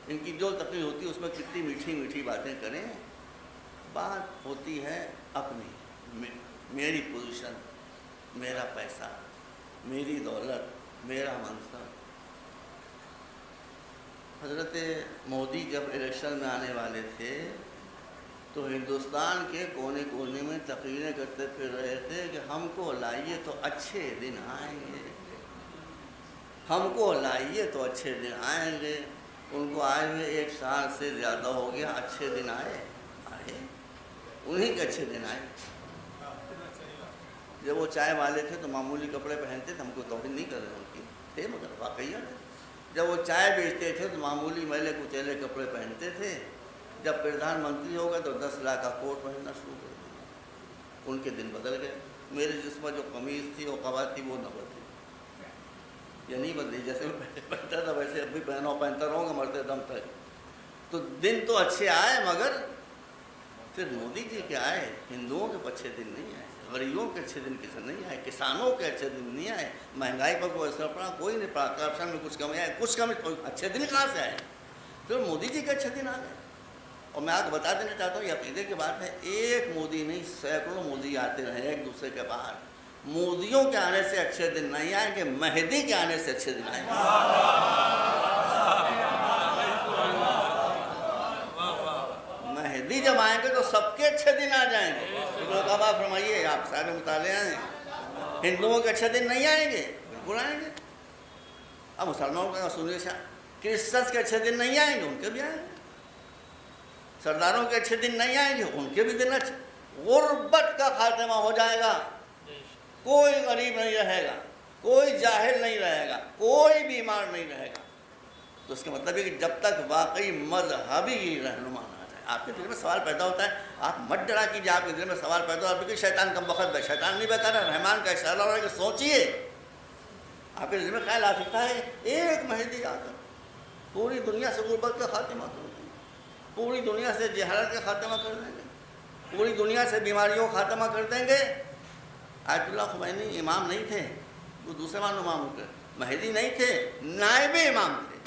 ان کی جو تقریر ہوتی ہے اس میں کتنی میٹھی میٹھی باتیں کریں، بات ہوتی ہے اپنی، میری پوزیشن، میرا پیسہ، میری دولت، میرا منصب۔ حضرت مودی جب الیکشن میں آنے والے تھے تو ہندوستان کے کونے کونے میں تقریریں کرتے پھر رہے تھے کہ ہم کو لائیے تو اچھے دن آئیں گے، ہم کو لائیے تو اچھے دن آئیں گے۔ ان کو آئے ہوئے 1 سال سے زیادہ ہو گیا، اچھے دن آئے انہیں کے اچھے دن آئے۔ جب وہ چائے والے تھے تو معمولی کپڑے پہنتے تھے، ہم کو توہین نہیں کر رہے ان کی، تھے مگر واقعی ہے۔ جب وہ چائے بیچتے تھے تو معمولی میلے کچیلے کپڑے پہنتے تھے، جب پردھان منتری ہوگا تو 10 لاکھ کا کوٹ پہننا شروع کر دیا۔ ان کے دن بدل گئے۔ میرے جسم پر جو قمیض تھی وہ قبا تھی وہ نہ بدلی، یہ نہیں بدلی، جیسے میں پہلے پہنتا تھا ویسے اب بھی پہنتا رہوں گا مرتے دم تک۔ تو دن تو اچھے آئے مگر پھر مودی جی کے آئے، ہندوؤں کے اچھے دن نہیں آئے، غریبوں کے اچھے دن کسی نہیں آئے، کسانوں کے اچھے دن نہیں آئے، مہنگائی پر کوئی اثر پڑا کوئی نہیں پڑا، کرپشن میں کچھ کمی آئے، کچھ کمی، اچھے دن کہاں سے آئے؟ پھر مودی جی کے اچھے دن آ گئے۔ اور میں آپ کو بتا دینا چاہتا ہوں، یہ عقیدے کی بات ہے، ایک مودی نہیں سینکڑوں مودی آتے رہے ایک دوسرے کے بعد، مودیوں کے آنے سے اچھے دن نہیں آئیں گے، مہدی کے آنے سے اچھے دن آئیں گے۔ مہدی جب آئیں گے تو سب کے اچھے دن آ جائیں گے۔ اب آپ فرمائیے، آپ سارے مطالعہ ہیں، ہندوؤں کے اچھے دن نہیں آئیں گے؟ بالکل آئیں گے۔ اب مسلمانوں کا سنیے، کرسچنس کے اچھے دن نہیں آئیں گے؟ ان کے بھی آئیں گے۔ سرداروں کے اچھے دن نہیں آئیں گے؟ ان کے بھی دن اچھے۔ غربت کا خاتمہ ہو جائے گا، کوئی غریب نہیں رہے گا، کوئی جاہل نہیں رہے گا، کوئی بیمار نہیں رہے گا۔ تو اس کا مطلب ہے کہ جب تک واقعی مذہبی رہنما نہ آ جائے۔ آپ کے دل میں سوال پیدا ہوتا ہے، آپ مت ڈرا کیجیے، آپ کے دل میں سوال پیدا ہوتا ہے کہ شیطان کم بخت ہے، شیطان نہیں بیکار ہے، رحمان کا اشارہ ہو رہا ہے کہ سوچیے۔ آپ کے دل میں خیال آ سکتا ہے ایک مہدی آ کر پوری دنیا سے غربت کا خاتمہ کر دیں گے، پوری دنیا سے جہالت کا خاتمہ کر دیں گے، پوری دنیا سے بیماریوں کا خاتمہ کر دیں گے۔ آیت اللہ خمینی امام نہیں تھے، وہ دوسرے مان امام ہو گئے، مہدی نہیں تھے، نائب امام تھے۔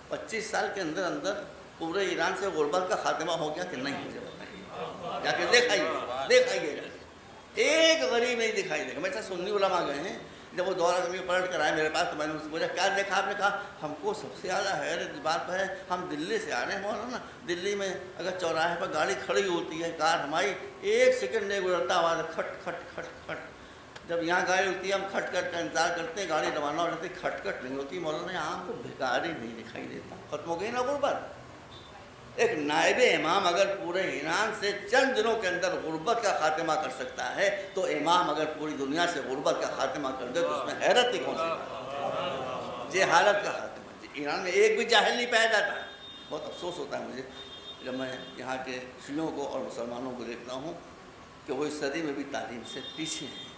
25 سال کے اندر اندر پورے ایران سے غربت کا خاتمہ ہو گیا کہ نہیں؟ مجھے بتائیے، جا کے دیکھائیے، ایک غریب نہیں دکھائی دے گا۔ میں سنی علماء گئے ہیں، جب وہ دورہ زمین پلٹ کر آئے میرے پاس تو میں نے اس سے پوچھا کیا دیکھا؟ آپ نے کہا ہم کو سب سے زیادہ حیرت اس بات پہ ہے، ہم دلی سے آ رہے ہیں مولانا، دلی میں اگر چوراہے پر گاڑی کھڑی ہوتی ہے کار ہماری 1 سیکنڈ نہیں گزرتا آواز کھٹ کھٹ کھٹ کھٹ، جب یہاں گاڑی ہوتی ہے ہم کھٹ کھٹ کا انتظار کرتے ہیں، گاڑی روانہ ہو جاتی ہے، کھٹ کھٹ نہیں ہوتی مولانا، یہاں ہم کو بھکاری نہیں دکھائی دیتا، ختم ہو گئی نا غربت۔ ایک نائب امام اگر پورے ایران سے چند دنوں کے اندر غربت کا خاتمہ کر سکتا ہے تو امام اگر پوری دنیا سے غربت کا خاتمہ کر دے تو اس میں حیرت ہی کون سی؟ جہالت کا خاتمہ۔ ایران میں ایک بھی جاہل نہیں پایا جاتا، بہت افسوس ہوتا ہے مجھے جب میں یہاں کے شیعوں کو اور مسلمانوں کو دیکھتا ہوں کہ وہ اس صدی میں بھی تعلیم سے پیچھے ہیں۔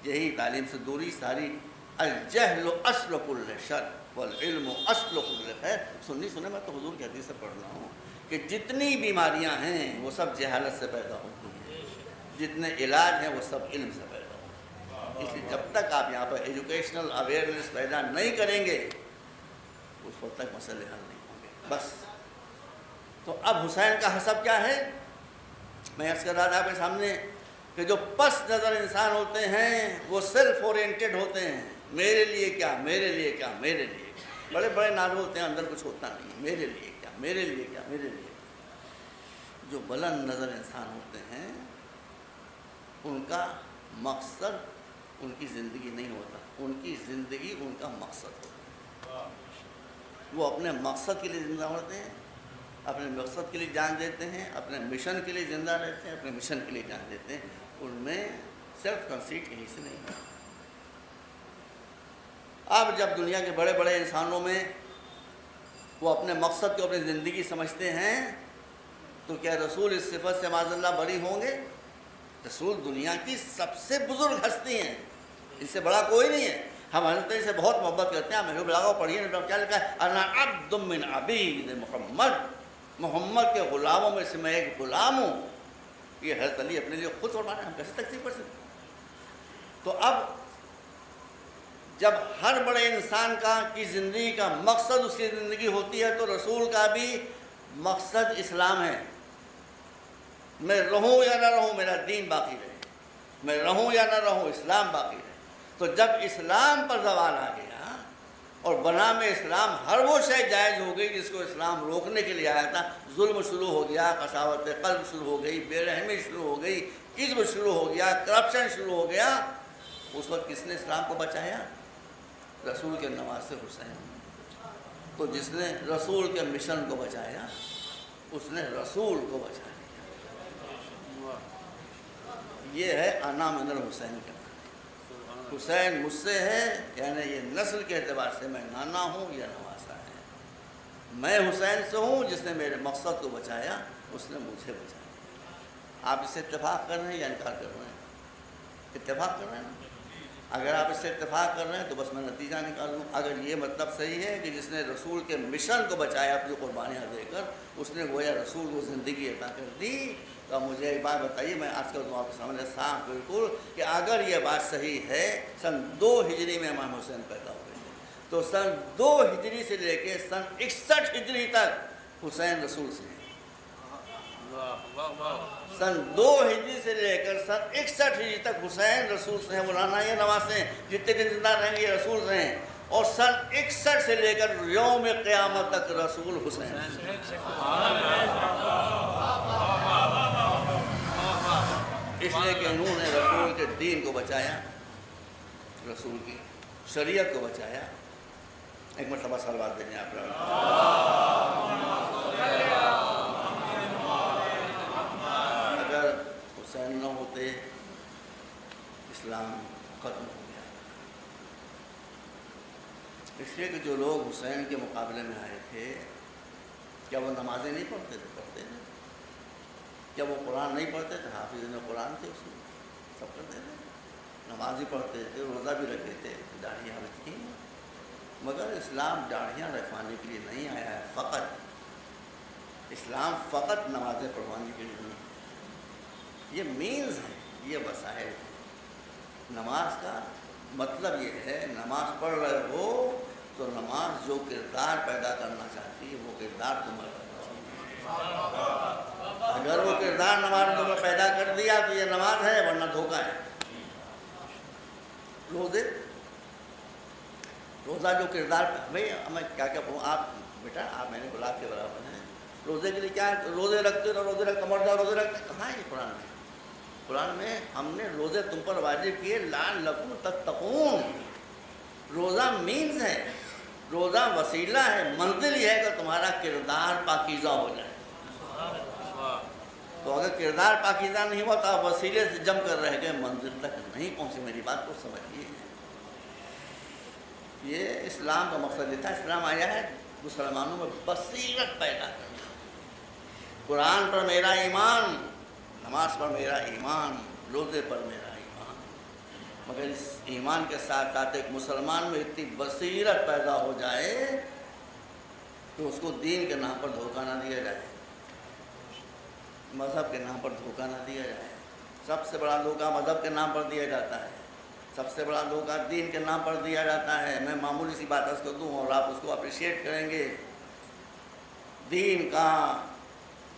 یہی تعلیم سے دوری ساری، الجہل اصل کل شر والعلم اصل کل خیر، سنے میں تو حضور کی حدیث سے پڑھ رہا ہوں کہ جتنی بیماریاں ہیں وہ سب جہالت سے پیدا ہوتی ہیں، جتنے علاج ہیں وہ سب علم سے پیدا ہوتے ہیں۔ اس لیے جب تک آپ یہاں پر ایجوکیشنل اویئرنیس پیدا نہیں کریں گے اس وقت تک مسئلے حل نہیں ہوں گے۔ بس تو اب حسین کا حسب کیا ہے؟ میں عرض کر رہا تھا آپ کے سامنے کہ جو پس نظر انسان ہوتے ہیں وہ سیلف اورینٹڈ ہوتے ہیں، میرے لیے کیا، میرے لیے کیا، میرے لیے کیا، بڑے بڑے نعرے ہوتے ہیں اندر کچھ ہوتا نہیں، میرے لیے کیا، میرے لیے کیا، میرے لیے کیا۔ جو بلند نظر انسان ہوتے ہیں ان کا مقصد ان کی زندگی نہیں ہوتا، ان کی زندگی ان کا مقصد ہوتا ہے۔ وہ اپنے مقصد کے لیے زندہ ہوتے ہیں، اپنے مقصد کے لیے جان دیتے ہیں، اپنے مشن کے لیے زندہ رہتے ہیں، اپنے مشن کے لیے جان دیتے ہیں، ان میں سیلف کنسیٹ کہیں سے نہیں ہے۔ اب جب دنیا کے بڑے بڑے انسانوں میں وہ اپنے مقصد کو اپنی زندگی سمجھتے ہیں تو کیا رسول اس صفت سے معاذ اللہ بری ہوں گے؟ رسول دنیا کی سب سے بزرگ ہستی ہیں، اس سے بڑا کوئی نہیں ہے۔ ہم حضرت سے بہت محبت کرتے ہیں، محبوب بلاغا پڑھیے کیا لکھا ہے، انا عبد من عبید محمد، محمد کے غلاموں میں سے میں ایک غلام ہوں۔ یہ حضرت علی اپنے لیے خود فرماتے ہیں، ہم کیسے تکذیب کر سکتے؟ تو اب جب ہر بڑے انسان کی زندگی کا مقصد اس کی زندگی ہوتی ہے تو رسول کا بھی مقصد اسلام ہے۔ میں رہوں یا نہ رہوں میرا دین باقی رہے، میں رہوں یا نہ رہوں اسلام باقی رہے۔ تو جب اسلام پر زوال آ گیا اور بنام اسلام ہر وہ شے جائز ہو گئی جس کو اسلام روکنے کے لیے آیا تھا، ظلم شروع ہو گیا، قساوت قلب شروع ہو گئی، بے رحمی شروع ہو گئی، کذب شروع ہو گیا، کرپشن شروع ہو گیا، اس وقت کس نے اسلام کو بچایا؟ رسول کے نواسے حسین۔ تو جس نے رسول کے مشن کو بچایا اس نے رسول کو بچا لیا۔ یہ ہے انا من الحسین کا، حسین مجھ سے ہے، یعنی یہ نسل کے اعتبار سے میں نانا ہوں یا نواسا ہے۔ میں حسین سے ہوں، جس نے میرے مقصد کو بچایا اس نے مجھے بچایا۔ آپ اس سے اتفاق کر رہے ہیں یا انکار کر رہے ہیں؟ اتفاق کر رہے ہیں نا؟ اگر آپ اس سے اتفاق کر رہے ہیں تو بس میں نتیجہ نکال لوں۔ اگر یہ مطلب صحیح ہے کہ جس نے رسول کے مشن کو بچایا اپنی قربانیاں دے کر، اس نے گویا رسول کو زندگی عطا کر دی، تو مجھے ایک بات بتائیے، میں آج کل تو آپ کے سامنے صاف بالکل کہ اگر یہ بات صحیح ہے، سن 2 ہجری میں امام حسین پیدا ہوئے تھے، تو سن 2 ہجری سے لے کے سن 61 ہجری تک حسین رسول سے ہیں۔ سن 2 ہجری سے لے کر سن 61 ہجری تک حسین رسول سے ہیں، مولانا یہ نواسے ہیں، جتنے دن زندہ رہیں گے یہ رسول سے ہیں، اور سن 61 سے لے کر یوم قیامت تک رسول حسین۔ اس لیے کہ انہوں نے رسول کے دین کو بچایا، رسول کی شریعت کو بچایا۔ ایک مرتبہ صلوات دیں آپ لوگ۔ اگر حسین نہ ہوتے اسلام ختم ہو گیا۔ اس لیے کہ جو لوگ حسین کے مقابلے میں آئے تھے، کیا وہ نمازیں نہیں پڑھتے تھے؟ پڑھتے تھے۔ کیا وہ قرآن نہیں پڑھتے تھے؟ حافظ قرآن تھے، اس میں سب کرتے تھے، نماز بھی پڑھتے تھے، روزہ بھی رکھتے تھے، داڑھیاں بھی تھیں۔ مگر اسلام داڑھیاں رکھوانے کے لیے نہیں آیا ہے، فقط اسلام فقط نمازیں پڑھوانے کے لیے نہیں، یہ مینز ہے، یہ وسائل ہے۔ نماز کا مطلب یہ ہے، نماز پڑھ رہے ہو تو نماز جو کردار پیدا کرنا چاہتی ہے وہ کردار تمہیں پیدا کرنا۔ اگر وہ کردار نماز تمہیں پیدا کر دیا تو یہ نماز ہے، ورنہ دھوکہ ہے۔ روزہ جو کردار، بھائی میں کیا کہوں، آپ بیٹا آپ میں نے گلاب کے برابر ہیں، روزے کے لیے کیا ہے؟ روزے رکھتے ہو، روزے رکھ مر جاؤ، روزے رکھتے کہاں ہے قرآن میں؟ قرآن میں ہم نے روزے تم پر واجب کیے لعلکم تتقون. روزہ مینز ہے، روزہ وسیلہ ہے، منزل یہ ہے کہ تمہارا کردار پاکیزہ ہو جائے. تو اگر کردار پاکیزہ نہیں ہوا تو آپ وسیلے سے جم کر رہ گئے، منزل تک نہیں پہنچے. میری بات کو سمجھیے، یہ اسلام کا مقصد یہ تھا. اسلام آیا ہے مسلمانوں میں بصیرت پیدا کرنا. قرآن پر میرا ایمان، نماز پر میرا ایمان، روزے پر میرا ایمان، مگر اس ایمان کے ساتھ ساتھ ایک مسلمان میں اتنی بصیرت پیدا ہو جائے کہ اس کو دین کے نام پر دھوکہ نہ دیا جائے، مذہب کے نام پر دھوکہ نہ دیا جائے. سب سے بڑا دھوکہ مذہب کے نام پر دیا جاتا ہے، سب سے بڑا دھوکہ دین کے نام پر دیا جاتا ہے. میں معمولی سی بات اس کو دوں اور آپ اس کو اپریشیٹ کریں گے. دین کا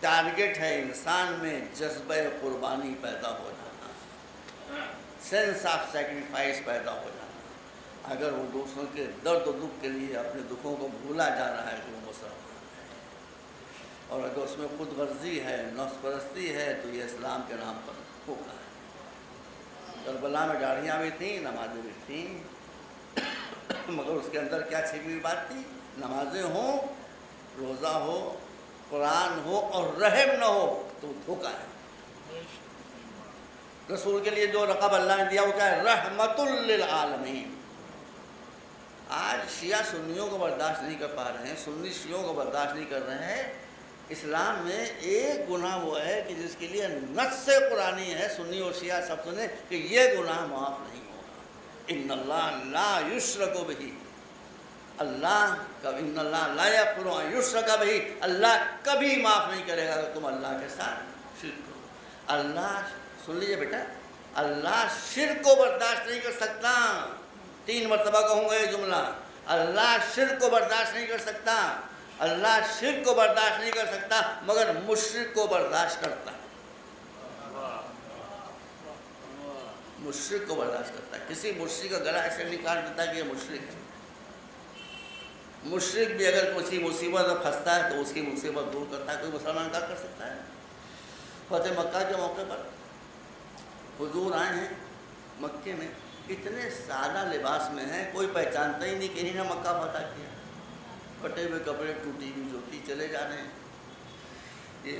ٹارگٹ ہے انسان میں جذبہ قربانی پیدا ہو جانا، سینس آف سیکریفائس پیدا ہو جانا. اگر وہ دوسروں کے درد و دکھ کے لیے اپنے دکھوں کو بھولا جا رہا ہے تو وہ مسلمان ہے، اور اگر اس میں خود غرضی ہے، نفس پرستی ہے، تو یہ اسلام کے نام پر دھوکہ ہے. کربلا میں داڑھیاں بھی تھیں، نمازیں بھی تھیں، مگر اس کے اندر کیا چھپی ہوئی بات تھی؟ نمازیں ہوں، روزہ ہو، قرآن ہو اور رحم نہ ہو تو دھوکہ ہے. رسول کے لیے جو لقب اللہ نے دیا وہ کیا ہے؟ رحمت للعالمین. آج شیعہ سنیوں کو برداشت نہیں کر پا رہے ہیں، سنی شیعوں کو برداشت نہیں کر رہے ہیں. اسلام میں ایک گناہ وہ ہے کہ جس کے لیے نص قرآنی ہے، سنی اور شیعہ سب سنیں کہ یہ گناہ معاف نہیں ہوگا. ان اللہ لا یشرک بہ، اللہ ان اللہ لا یغفر ان یشرک بہ، اللہ کبھی معاف نہیں کرے گا کہ تم اللہ کے ساتھ شرک کرو. اللہ، سن لیجیے بیٹا، اللہ شرک کو برداشت نہیں کر سکتا. 3 مرتبہ کہوں گا یہ جملہ، اللہ شرک کو برداشت نہیں کر سکتا. اللہ شرک کو برداشت نہیں کر سکتا مگر مشرک کو برداشت کرتا ہے. مشرک کو برداشت کرتا ہے. کسی مشرک کا گلا ایسے نکال دیتا ہے کہ یہ مشرک ہے. مشرک بھی اگر کسی مصیبت میں پھنستا ہے تو اس کی مصیبت دور کرتا ہے. کوئی مسلمان کیا کر سکتا ہے؟ فتح مکہ کے موقع پر حضور آئے ہیں مکے میں، اتنے سادہ لباس میں ہیں، کوئی پہچانتا ہی نہیں کہ انہیں نے مکہ فتح کیا. پھٹے ہوئے کپڑے، ٹوٹی ہوئی جوتی، چلے جا رہے ہیں. یہ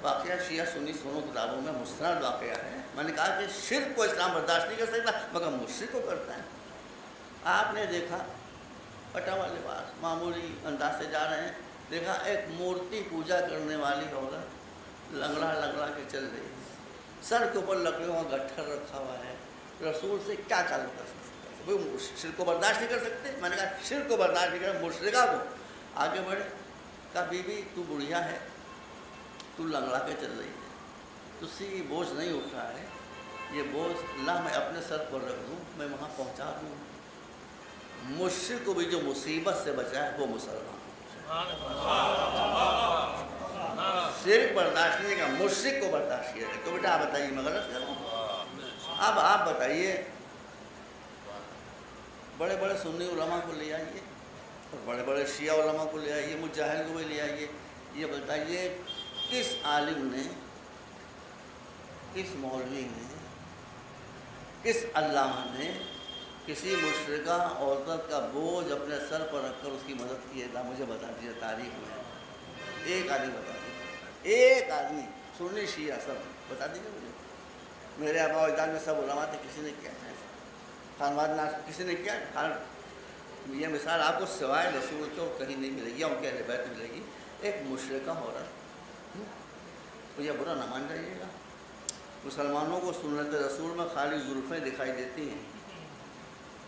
واقعہ شیعہ سنی دونوں کتابوں میں مستند واقعہ ہے. میں نے کہا کہ شرک کو اسلام برداشت نہیں کر سکتا مگر مشرک کو کرتا ہے. آپ نے دیکھا پٹا ہوا لباس، معمولی انداز سے جا رہے ہیں، دیکھا ایک مورتی پوجا کرنے والی عورت لنگڑا لنگڑا کے چل رہی ہے، سر کے اوپر لکڑیوں کا گٹھر رکھا ہوا ہے. رسول سے کیا تعلق کر سکتے؟ وہ شرک کو برداشت نہیں کر سکتے. میں نے کہا شرک کو برداشت نہیں کر، مشرکہ کو. آگے بڑھے، کہا بی بی تو بڑھیا ہے، تو لنگڑا کے چل رہی ہے، تجھ سے یہ بوجھ نہیں اٹھ رہا ہے، یہ بوجھ اللہ میں اپنے سر پر رکھ دوں، میں وہاں پہنچا دوں. مشرک کو بھی جو مصیبت سے بچائے وہ مسلمان. شرک برداشت نہیں کا، مشرک کو برداشت کیا. تو بیٹا آپ بتائیے میں غلط کر رہا ہوں؟ اب آپ بتائیے، بڑے بڑے سنی علماء کو لے آئیے اور بڑے بڑے شیعہ علماء کو لے آئیے، مجاہد کو بھی لے آئیے. یہ بتائیے کس عالم نے، کس مولوی نے، کس علامہ نے کسی مشرکہ عورت کا بوجھ اپنے سر پر رکھ کر اس کی مدد کی ہے؟ مجھے بتا دیجیے تاریخ میں ایک آدمی بتا دیجیے، ایک آدمی، سنی شیعہ سب بتا دیجیے مجھے. میرے آبا و اجداد میں سب علماء تھے، کسی نے کیا ہے؟ خانواد ناس کسی نے کیا؟ یہ مثال آپ کو سوائے رسول کے کہیں نہیں ملے گی، یا ان کے اہل بیت ملے گی. ایک مشرکہ عورت، تو یہ برا نہ مان جائیے گا. مسلمانوں کو سنت رسول میں خالی زلفیں دکھائی دیتی ہیں،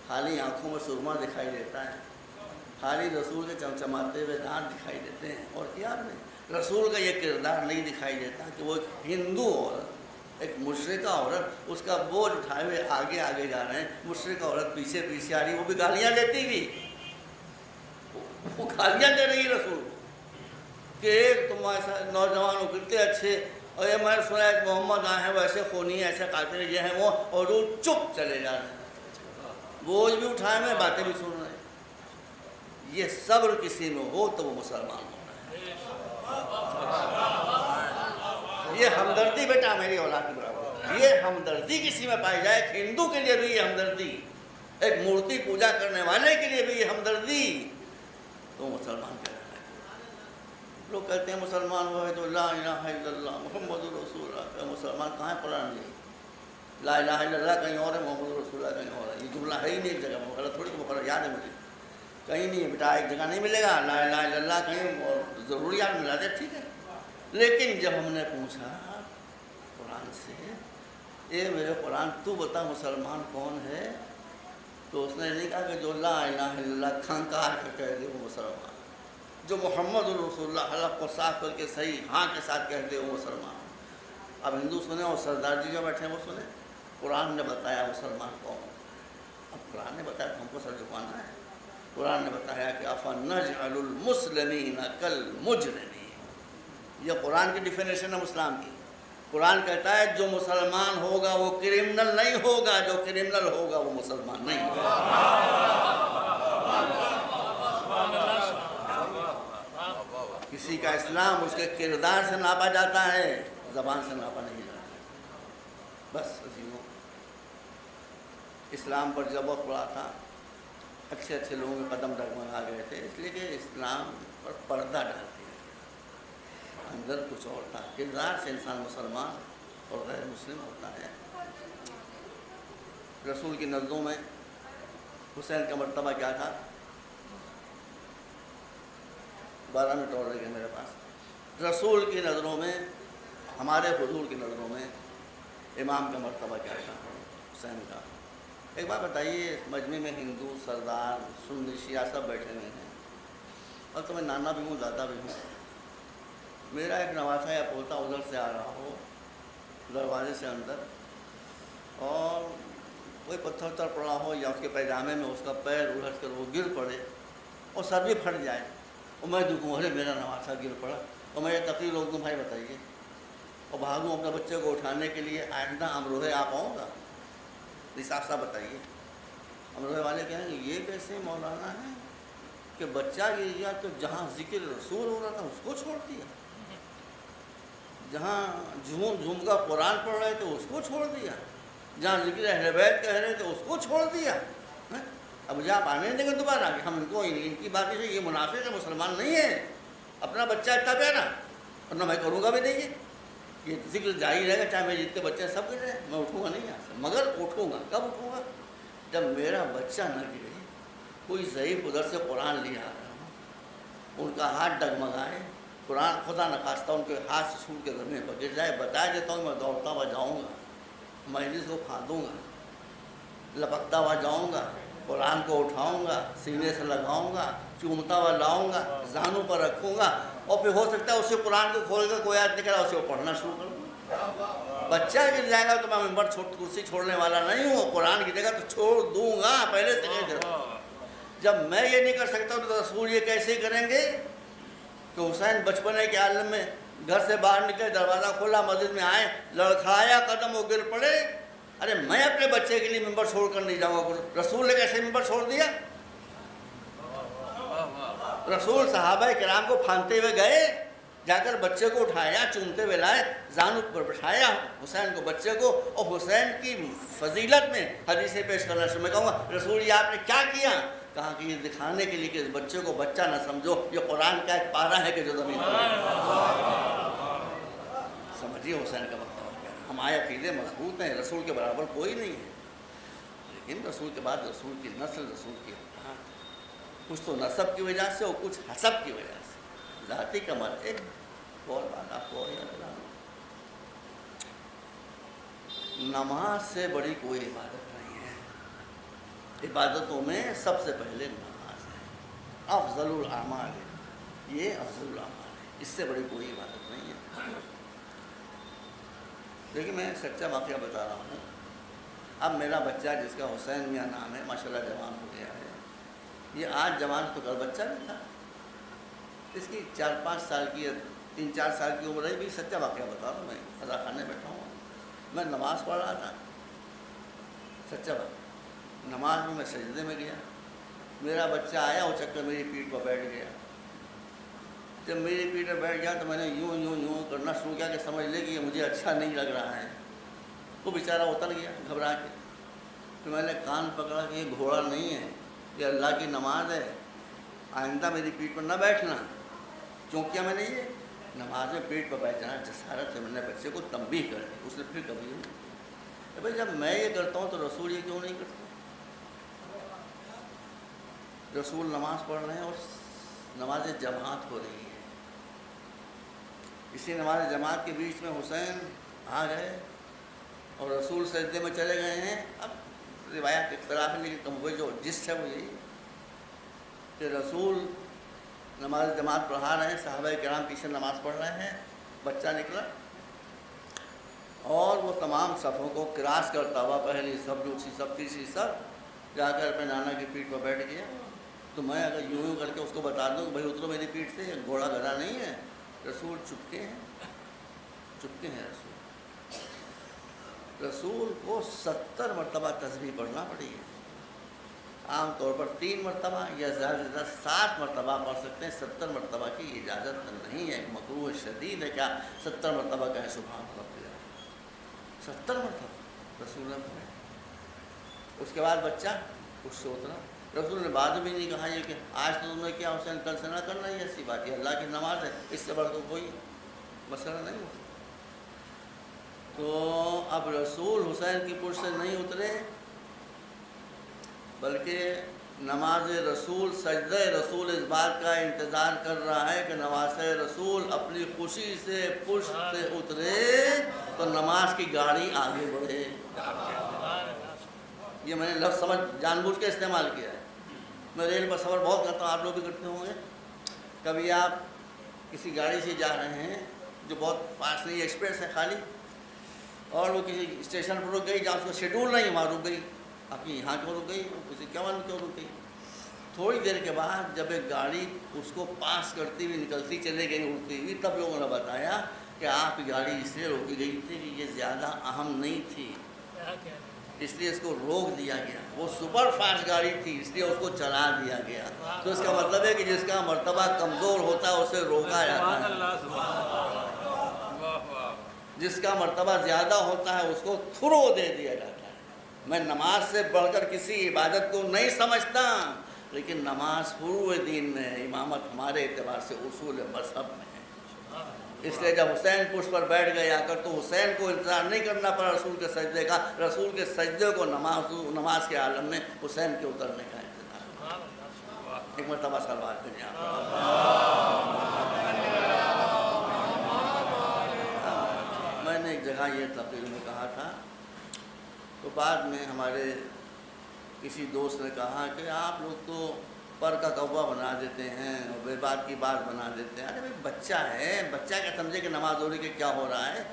خالی آنکھوں میں سرما دکھائی دیتا ہے، خالی رسول کے چمچماتے ہوئے دانت دکھائی دیتے ہیں. اور کیا نہیں، رسول کا یہ کردار نہیں دکھائی دیتا کہ وہ ہندو عورت، ایک مشرکہ عورت، اس کا بوجھ اٹھائے ہوئے آگے آگے جا رہے ہیں. مشرکہ عورت پیچھے پیچھے آ رہی، وہ بھی گالیاں دیتی بھی، وہ گالیاں دے رہی رسول کو کہ ایک تم ایسا نوجوان ہو کتنے اچھے، اور یہ میں نے سنا ہے محمد آئے ہیں ویسے خونی ہیں، ایسے قاتل یہ ہیں وہ، اور وہ چپ چلے جا رہے ہیں. بوجھ بھی اٹھائے میں باتیں بھی سن رہے ہیں. یہ صبر کسی میں ہو تو وہ مسلمان ہوتا ہے. یہ ہمدردی بیٹا میری اولاد کے برابر. یہ ہمدردی کسی میں پائی جائے. ایک ہندو کے لیے بھی یہ ہمدردی, ایک مورتی پوجا کرنے والے کے لیے بھی یہ ہمدردی, تو مسلمان کہلاتا ہے. لوگ کہتے ہیں مسلمان ہوئے تو لا الہ الا اللہ محمد رسول اللہ. مسلمان کہاں ہے قرآن میں؟ لا الہ الا اللہ کہیں اور ہے, محمد رسول اللہ کہیں اور ہے. یہ جملہ ہے ہی نہیں ایک جگہ, غلط تھوڑی مقرر یاد ہے مجھے, کہیں نہیں ہے بیٹا, ایک جگہ نہیں ملے گا. لا الہ الا اللہ کہیں اور ضرور یاد ملا دے, ٹھیک ہے. لیکن جب ہم نے پوچھا قرآن سے, اے میرے قرآن تو بتا مسلمان کون ہے, تو اس نے نہیں کہا کہ جو لا الہ الا اللہ کھنکار کر کہہ دے وہ مسلمان, جو محمد رسول اللہ حلق کو صاف کر کے صحیح ہاں کے ساتھ کہہ دے وہ مسلمان. اب ہندو سنیں اور سردار جی جو بیٹھے ہیں وہ سنیں. قرآن نے بتایا مسلمان کون. اب قرآن نے بتایا تو ہم کو سر جھکانا ہے. قرآن نے بتایا کہ افنجعل المسلمین کالمجرمین. یہ قرآن کی ڈیفینیشن ہے اسلام کی. قرآن کہتا ہے جو مسلمان ہوگا وہ کرمنل نہیں ہوگا, جو کرمنل ہوگا وہ مسلمان نہیں ہوگا. کسی کا اسلام اس کے کردار سے ناپا جاتا ہے, زبان سے ناپا نہیں جاتا. بس عزیزوں, اسلام پر جب وقت پڑا تھا اچھے اچھے لوگوں کے قدم ڈگمگا گئے تھے, اس لیے کہ اسلام پر پردہ ڈال دیا. اندر کچھ اور تھا. کردار سے انسان مسلمان اور غیر مسلم ہوتا ہے. رسول کی نظروں میں حسین کا مرتبہ کیا تھا؟ 12 منٹ اور رہ گئے میرے پاس. رسول کی نظروں میں, ہمارے حضور کی نظروں میں امام کا مرتبہ کیا تھا؟ حسین کا. ایک بات بتائیے, مجمع میں ہندو سردار سنی شیعہ سب بیٹھے ہوئے ہیں, اور تو میں نانا بھی ہوں دادا بھی ہوں. میرا ایک نواسا یا پوتا ادھر سے آ رہا ہو دروازے سے اندر, اور کوئی پتھر اتر پڑا ہو یا اس کے پیجامے میں اس کا پیر الجھ کر وہ گر پڑے اور سر بھی پھٹ جائے, اور میں دکھوں ارے میرا نواسا گر پڑا, اور میں یہ تقریر روک دوں بھائی بتائیے, اور بھاگوں اپنے بچے کو اٹھانے کے لیے, آئندہ امروہے آ پاؤں گا؟ صاف صاف بتائیے. امروہے والے کہیں گے یہ کیسے مولانا ہے کہ بچہ گر گیا تو جہاں ذکر رسول ہو رہا تھا اس کو چھوڑ دیا, جہاں جھوم کا قرآن پڑھ رہے تھے اس کو چھوڑ دیا, جہاں ذکر اہل بیت کہہ رہے تھے اس کو چھوڑ دیا. اب مجھے آپ آنے دیں گے دوبارہ کہ ہم ان کی باتیں سے یہ منافق ہے, مسلمان نہیں ہے. اپنا بچہ اتنا پیارا, ورنہ میں کروں گا بھی نہیں. یہ ذکر جاری رہے گا چاہے میرے جتنے بچے سب گرے, میں اٹھوں گا نہیں یہاں سے. مگر اٹھوں گا کب اٹھوں گا؟ جب میرا بچہ نہ گرے, کوئی ضعیف ادھر سے قرآن لے آ رہا ہو, ان کا ہاتھ ڈگمگائے, قرآن خدا نخواستہ ان کے ہاتھ سے چھوٹ کے زمین پر گر جائے, بتا دیتا ہوں میں دوڑتا ہوا جاؤں گا, مجلس کو پھاندوں گا, لپکتا ہوا جاؤں گا, قرآن کو اٹھاؤں گا, سینے سے لگاؤں گا, چومتا ہوا لاؤں گا, زانوں پر رکھوں گا, اور پھر ہو سکتا ہے اسے قرآن کو کھول کر کوئی آیت نکلا اسے وہ پڑھنا شروع کروں. بچہ گر جائے گا تو میں ممبر کرسی چھوڑنے والا نہیں ہوں, قرآن گرے گا تو چھوڑ دوں گا, پہلے سے کہہ دیتا ہوں. جب میں یہ نہیں کر سکتا تو رسول یہ کیسے کریں گے کہ حسین بچپنے کے عالم میں گھر سے باہر نکلے, دروازہ کھولا, مسجد میں آئے, لڑکھایا قدم وہ گر پڑے. ارے میں اپنے بچے کے لیے ممبر چھوڑ کر نہیں جاؤں گا. رسول نے کیسے ممبر چھوڑ دیا؟ رسول صحابہ کرام کو پھاندتے ہوئے گئے, جا کر بچے کو اٹھایا, چومتے ہوئے لائے, زانوں پر بٹھایا حسین کو, بچے کو, اور حسین کی فضیلت میں حدیثیں پیش کرنا شروع. میں کہوں گا رسول یہ آپ نے کیا کیا؟ کہا کہ یہ دکھانے کے لیے کہ اس بچے کو بچہ نہ سمجھو, یہ قرآن کا ایک پارہ ہے کہ جو زمین پر سمجھیے حسین کا وقت. ہمارے عقیدے مضبوط ہیں, رسول کے برابر کوئی نہیں ہے, لیکن رسول کے بعد رسول کی نسل, رسول کی کچھ تو نسب کی وجہ سے اور کچھ حسب کی وجہ سے, ذاتی کمال. ایک اور بات آپ کو یاد دلانا, نماز سے بڑی کوئی عبادت نہیں ہے. عبادتوں میں سب سے پہلے نماز ہے, افضل الاعمال ہے, یہ افضل الاعمال ہے, اس سے بڑی کوئی عبادت نہیں ہے. لیکن میں سچا واقعہ بتا رہا ہوں. اب میرا بچہ جس کا حسین میاں نام ہے, ماشاء اللہ جوان ہو گیا ہے, یہ آج جوان تو کل بچہ بھی تھا. اس کی 4-5 سال کی 3-4 سال کی عمر ہے بھی. سچا واقعہ بتا رہا ہوں, میں قضا خانے بیٹھا ہوں, میں نماز پڑھ رہا تھا, سچا بات. نماز میں سجدے میں گیا، میرا بچہ آیا وہ چکر میری پیٹھ پر بیٹھ گیا۔ جب میری پیٹھ پر بیٹھ گیا تو میں نے یوں یوں یوں کرنا شروع کیا کہ سمجھ لے کہ یہ مجھے اچھا نہیں لگ رہا ہے۔ وہ بیچارہ اتر گیا گھبرا کے۔ تو میں نے کان پکڑا کہ یہ گھوڑا نہیں ہے، یہ اللہ کی نماز ہے، آئندہ میری پیٹھ پر نہ بیٹھنا۔ کیوں کیا میں نے یہ؟ نماز میں پیٹھ پر بیٹھنا جسارت ہے۔ میں نے بچے کو تنبیہ کر دی، اس نے پھر کبھی نہیں۔ بھائی جب میں یہ کرتا ہوں تو رسول یہ کیوں نہیں کرتے؟ رسول نماز پڑھ رہے ہیں اور نماز جماعت ہو رہی ہے، اسی نماز جماعت کے بیچ میں حسین آ گئے اور رسول سجدے میں چلے گئے ہیں۔ اب روایات اختلاف ہے، لیکن کم ہوئے جو جس ہے وہ یہی کہ رسول نماز جماعت پڑھا رہے ہیں، صحابہ کرام پیچھے نماز پڑھ رہے ہیں، بچہ نکلا اور وہ تمام صفوں کو کراس کرتا ہوا پہلی صف، دوسری صف، تیسری صف جا کر اپنے نانا کی پیٹھ پر بیٹھ گیا۔ تو میں اگر یوں یوں کر کے اس کو بتا دوں کہ بھائی اترو میری پیٹھ سے، گھوڑا گدھا نہیں ہے، رسول چپکے ہیں، چپکے ہیں رسول۔ رسول کو 70 مرتبہ تسبیح پڑھنا پڑی ہے، عام طور پر 3 مرتبہ یا زیادہ سے زیادہ 7 مرتبہ پڑھ سکتے ہیں، 70 مرتبہ کی اجازت نہیں ہے، مکروہ شدید ہے کیا 70 مرتبہ کہیں سبحان ربی اعلیٰ، 70 مرتبہ رسول نے پڑھا۔ اس کے بعد بچہ اس سے اترا، رسول نے بعد بھی نہیں کہا یہ کہ آج تو تم نے کیا حسین کل سے نہ کرنا، یہ ایسی بات ہے، اللہ کی نماز ہے، اس سے بڑھ تو کوئی مسئلہ نہیں ہو۔ تو اب رسول حسین کی پشت سے نہیں اترے، بلکہ نماز رسول، سجدہ رسول اس بات کا انتظار کر رہا ہے کہ نماز رسول اپنی خوشی سے پشت سے اترے تو نماز کی گاڑی آگے بڑھے۔ یہ میں نے لفظ سمجھ جان بوجھ کے استعمال کیا ہے۔ میں ریل پر سفر بہت کرتا ہوں، آپ لوگ بھی کرتے ہوں گے۔ کبھی آپ کسی گاڑی سے جا رہے ہیں جو بہت فاسٹ نہیں، ایکسپریس ہے خالی، اور وہ کسی اسٹیشن پر رک گئی جہاں اس کا شیڈول نہیں، وہاں رک گئی، آپ کی یہاں کیوں رک گئی، کسی کیوں رک گئی۔ تھوڑی دیر کے بعد جب ایک گاڑی اس کو پاس کرتی ہوئی نکلتی چلے گئی اڑتی ہوئی، تب لوگوں نے بتایا کہ آپ کی گاڑی اس لیے روکی گئی تھی کہ یہ زیادہ اہم نہیں تھی، اس لیے اس کو روک دیا گیا۔ وہ سپر فاسٹ گاڑی تھی، اس لیے اس کو چلا دیا گیا۔ تو اس کا مطلب ہے کہ جس کا مرتبہ کمزور ہوتا ہے اسے روکا جاتا ہے، جس کا مرتبہ زیادہ ہوتا ہے اس کو تھرو دے دیا جاتا ہے۔ میں نماز سے بڑھ کر کسی عبادت کو نہیں سمجھتا، لیکن نماز فروع دین میں ہے، امامت ہمارے اعتبار سے اصول مذہب میں ہے۔ اس لیے جب حسین پشت پر بیٹھ گئے آ کر تو حسین کو انتظار نہیں کرنا پڑا رسول کے سجدے کا، رسول کے سجدے کو نماز کے عالم میں حسین کے اترنے کا انتظار۔ ایک مرتبہ سلوات کریں آپ۔ میں نے ایک جگہ یہ تقریر میں کہا تھا، تو بعد میں ہمارے کسی دوست نے کہا کہ آپ لوگ تو پر کا کوا بنا دیتے ہیں اور بے بات کی بات بنا دیتے ہیں۔ ارے بھائی بچہ ہے، بچہ کیا سمجھے کہ نماز ہو رہی کہ کیا ہو رہا ہے؟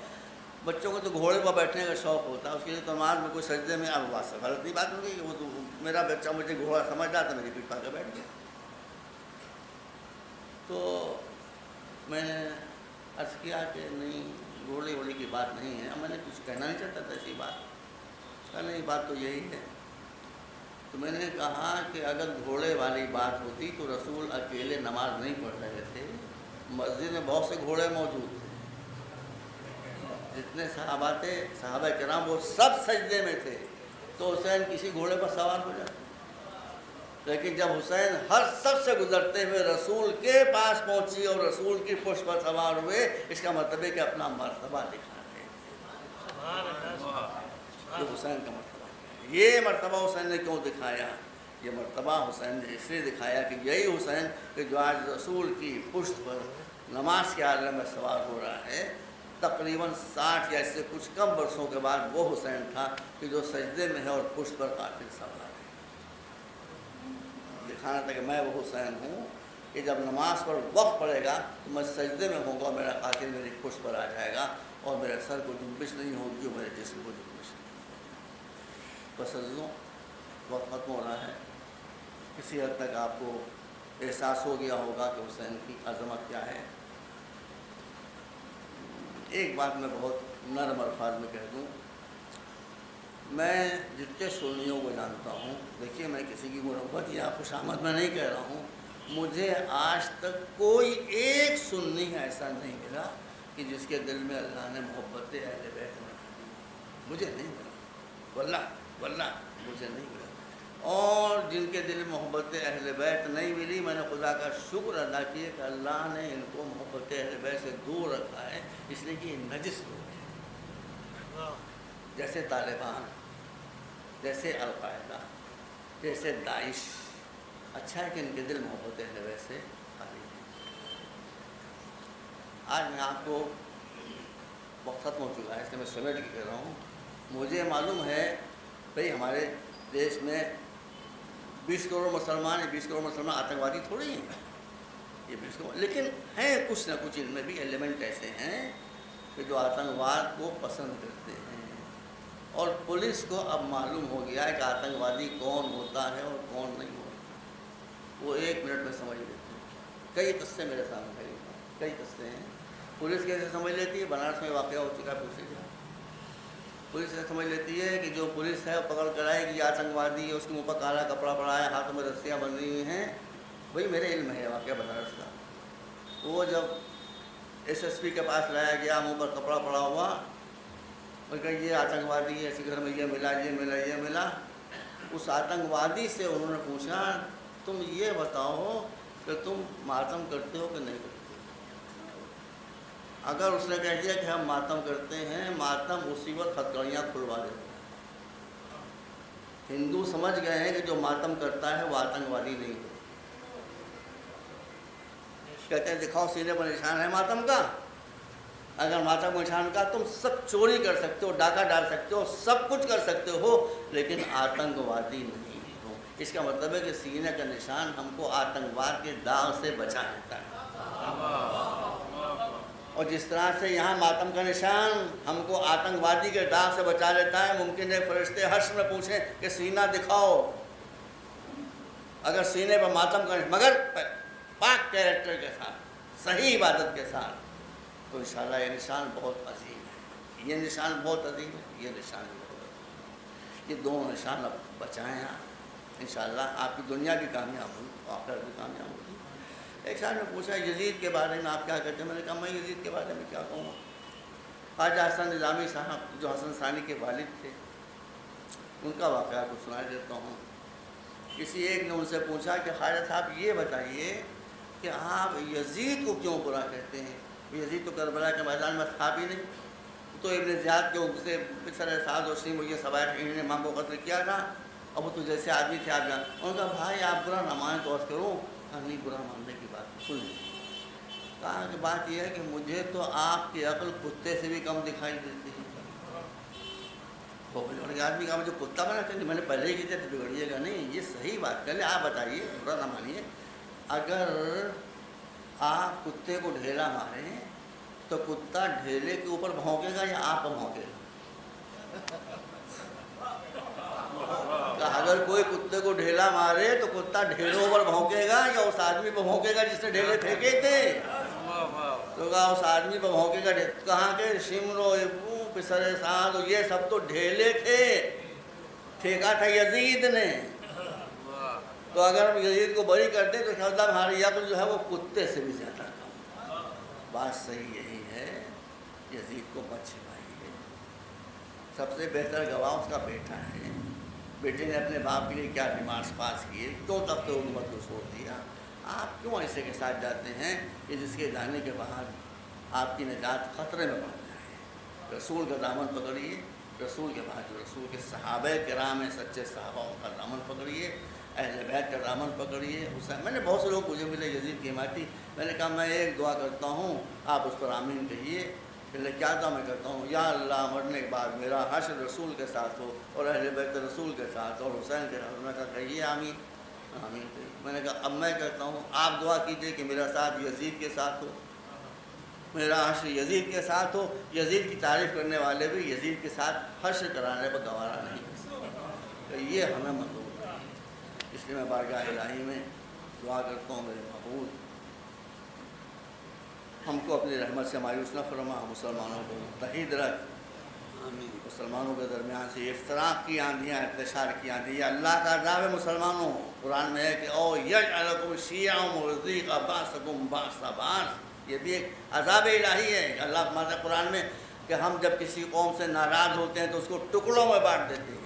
بچوں کو تو گھوڑے پر بیٹھنے کا شوق ہوتا ہے، اس کے لیے تو نماز میں کوئی سجدے میں اب غلطی بات ہو گئی۔ وہ تو میرا بچہ مجھے گھوڑا سمجھ رہا تھا، میری پیٹھ پا کے بیٹھ گیا۔ تو میں نے عرض کیا کہ نہیں، گھوڑے ووڑے کی بات نہیں ہے، میں نے کچھ کہنا نہیں چاہتا تھا ایسی بات، کہا نہیں بات تو یہی ہے۔ تو میں نے کہا کہ اگر گھوڑے والی بات ہوتی تو رسول اکیلے نماز نہیں پڑھ رہے تھے، مسجد میں بہت سے گھوڑے موجود تھے، جتنے صحابہ تھے، صحابہ کرام وہ سب سجدے میں تھے، تو حسین کسی گھوڑے پر سوار ہو جاتے۔ لیکن جب حسین ہر سب سے گزرتے ہوئے رسول کے پاس پہنچی اور رسول کی پشت پر سوار ہوئے، اس کا مطلب ہے کہ اپنا مرتبہ دکھا رہے، جو حسین کا مرتبہ ہے۔ یہ مرتبہ حسین نے کیوں دکھایا؟ یہ مرتبہ حسین نے اس لیے دکھایا کہ یہی حسین کہ جو آج رسول کی پشت پر نماز کے عالم میں سوار ہو رہا ہے، تقریباً 60 یا اس سے کچھ کم برسوں کے بعد وہ حسین تھا کہ جو سجدے میں ہے اور پشت پر قاتل سوار ہے۔ دکھانا تھا کہ میں وہ حسین ہوں کہ جب نماز پر وقت پڑے گا تو میں سجدے میں ہوں گا، میرا قاتل میری پشت پر آ جائے گا اور میرے سر کو جنبش نہیں ہوگی اور میرے جسم کو جنبش نہیں ہوگی۔ بس عزیزوں، وقت ختم ہو رہا ہے۔ کسی حد تک آپ کو احساس ہو گیا ہوگا کہ حسین کی عظمت کیا ہے۔ ایک بات میں بہت نرم الفاظ میں کہہ دوں، میں جتنے سنیوں کو جانتا ہوں، دیکھیے میں کسی کی مربت یا خوشامد میں نہیں کہہ رہا ہوں، مجھے آج تک کوئی ایک سنی ایسا نہیں ملا کہ جس کے دل میں اللہ نے محبت اہل بیت میں ڈالی، مجھے نہیں ملا، واللہ مجھے نہیں ملا۔ اور جن کے دل میں محبت اہل بیت نہیں ملی، میں نے خدا کا شکر ادا کیا کہ اللہ نے ان کو محبت اہل بیت سے دور رکھا ہے، اس لیے کہ یہ نجس لوگ ہیں، جیسے طالبان، جیسے القاعدہ، جیسے داعش۔ اچھا ہے کہ ان کے دل محبت اہل بیت سے خالی ہے۔ آج میں آپ کو وقت ختم ہو چکا ہے، اس لیے میں سمیٹ کے کہہ رہا ہوں، مجھے معلوم ہے بھئی ہمارے دیش میں 20 کروڑ مسلمان ہیں، 20 کروڑ مسلمان آتنکوادی تھوڑی ہیں، یہ 20 کروڑ، لیکن ہیں کچھ نہ کچھ ان میں بھی ایلیمنٹ ایسے ہیں کہ جو آتنکواد کو پسند کرتے ہیں۔ اور پولیس کو اب معلوم ہو گیا ہے کہ آتنکوادی کون ہوتا ہے اور کون نہیں ہوتا، وہ 1 منٹ میں سمجھ لیتے ہیں۔ کئی قصے میرے سامنے ہیں، کئی قصے ہیں۔ پولیس کیسے سمجھ لیتی ہے؟ بنارس میں واقعہ ہو چکا ہے، پوچھ لیجیے۔ پولیس سے سمجھ لیتی ہے کہ جو پولیس ہے وہ پکڑ کر آئے کہ یہ آتنکوادی ہے، اس کے منہ پر کالا کپڑا پڑا ہے، ہاتھوں میں رسیاں بندھی ہوئی ہیں۔ بھئی میرے علم ہے واقعہ بنارس کا۔ وہ جب SSP کے پاس لایا گیا، منہ پر کپڑا پڑا ہوا، اور کہ یہ آتنکوادی ہے، اسی گھر میں یہ ملا، یہ ملا، یہ ملا۔ اس آتنکوادی سے انہوں نے پوچھا تم یہ بتاؤ کہ تم ماتم کرتے ہو کہ نہیں کرتے؟ اگر اس نے کہہ دیا کہ ہم ماتم کرتے ہیں، ماتم اسی وقت ہتھکڑیاں کھلوا دیتے ہیں۔ ہندو سمجھ گئے ہیں کہ جو ماتم کرتا ہے وہ آتنکوادی نہیں ہوتا۔ کہتے ہیں دکھاؤ سینے پر نشان ہے ماتم کا۔ اگر ماتم کا نشان کا، تم سب چوری کر سکتے ہو، ڈاکہ ڈال سکتے ہو، سب کچھ کر سکتے ہو، لیکن آتنکوادی نہیں ہو۔ اس کا مطلب ہے کہ سینے کا نشان ہم کو آتنکواد کے داغ سے بچا لیتا ہے۔ اور جس طرح سے یہاں ماتم کا نشان ہم کو آتنکوادی کے داغ سے بچا لیتا ہے، ممکن ہے فرشتے حشر میں پوچھیں کہ سینہ دکھاؤ، اگر سینے پر ماتم کا نشان، مگر پاک کیریکٹر کے ساتھ، صحیح عبادت کے ساتھ، تو انشاءاللہ یہ نشان بہت عظیم ہے، یہ نشان بہت عظیم ہے، یہ نشان بھی بہت عظیم ہے۔ یہ دونوں نشان اب بچائیں آپ، انشاءاللہ آپ کی دنیا بھی کامیاب ہوگی، آخرت بھی کامیاب ہوگی۔ ایک صاحب نے پوچھا یزید کے بارے میں آپ کیا کہتے ہیں؟ میں نے کہا میں یزید کے بارے میں کیا کہوں؟ خواجہ حسن نظامی صاحب جو حسن ثانی کے والد تھے، ان کا واقعہ کو سنا دیتا ہوں۔ کسی ایک نے ان سے پوچھا کہ خواجہ صاحب یہ بتائیے کہ آپ یزید کو کیوں برا کہتے ہیں؟ یزید تو کربلا کے میدان میں تھا بھی نہیں، تو ابن زیاد کے سے پسر سعد و سیم یہ سوائے انہوں نے امام کو قتل کیا تھا، اب وہ تو جیسے آدمی تھے آپ جان۔ انہوں نے کہا بھائی آپ برا نہ مانیں تو عرض کروں؟ کہا نہیں، برا ماننے کی بات سن لیں۔ کہا کہ بات یہ ہے کہ مجھے تو آپ کی عقل کتے سے بھی کم دکھائی دیتی ہے۔ آدمی کہا مجھے کتا بنا چاہیے، میں نے پہلے ہی کہتے تو بگڑیے گا نہیں، یہ صحیح بات کر لیں۔ آپ بتائیے، برا نہ مانیے، اگر آپ کتے کو ڈھیلا ماریں تو کتا ڈھیلے کے اوپر بھونکے گا یا آپ بھونکے گا؟ اگر کوئی کتے کو ڈھیلا مارے تو کتا ڈھیلوں پر بھونکے گا یا اس آدمی پہ بھونکے گا جس نے ڈھیلے پھینکے تھے؟ تو کہا اس آدمی پہ بھونکے گا۔ کہاں کے شمر و ابو پسر سعد یہ سب تو ڈھیلے تھے، پھینکا تھا یزید نے۔ تو اگر ہم یزید کو بری کرتے تو شاید ہماری عقل جو ہے وہ کتے سے بھی زیادہ کم۔ بات صحیح یہی ہے، یزید کو مت چھپائیے۔ سب سے بہتر گواہ اس کا بیٹا ہے، بیٹے نے اپنے باپ کے لیے کیا ڈیمانڈس پاس کیے، کیوں تب تو حکومت کو چھوڑ دیا؟ آپ کیوں ایسے کے ساتھ جاتے ہیں کہ جس کے جانے کے بعد آپ کی نجات خطرے میں پڑ جائے؟ رسول کا دامن پکڑیے، رسول کے بعد جو رسول کے صحابہ کرام ہیں، سچے صحابہ، ان کا دامن پکڑیے، اہل بیت کا دامن پکڑیے۔ حسین، میں نے بہت سے لوگ مجھے ملے یزید کی حمایتی، میں نے کہا میں ایک دعا کرتا ہوں، آپ اس پر آمین کہیے۔ پہلے کیا دعا میں کرتا ہوں؟ یا اللہ مرنے کے بعد میرا حشر رسول کے ساتھ ہو اور اہل بیت رسول کے ساتھ اور حسین کے ساتھ۔ میں نے کہا کہیے آمین، آمین کہیے۔ میں نے کہا اب میں کہتا ہوں آپ دعا کیجئے کہ میرا ساتھ یزید کے ساتھ ہو، میرا حشر یزید کے ساتھ ہو۔ یزید کی تعریف کرنے والے بھی یزید کے ساتھ حشر کرانے پر گوارا نہیں کر سکتے، یہ ہمیں مطلوب ہے۔ اس لیے میں بارگاہ الہی میں دعا کرتا ہوں میرے محبوب ہم کو اپنی رحمت سے مایوس نہ فرما، مسلمانوں کو متحد رکھ، مسلمانوں کے درمیان سے افتراق کی آندیاں، انتشار کی آندھی، یہ اللہ کا عذاب ہے مسلمانوں۔ قرآن میں ہے کہ او یجعلکم شیعا ویذیق بعضکم بعض بعض، یہ بھی ایک عذاب الہی ہے۔ اللہ فرماتا ہے قرآن میں کہ ہم جب کسی قوم سے ناراض ہوتے ہیں تو اس کو ٹکڑوں میں بانٹ دیتے ہیں،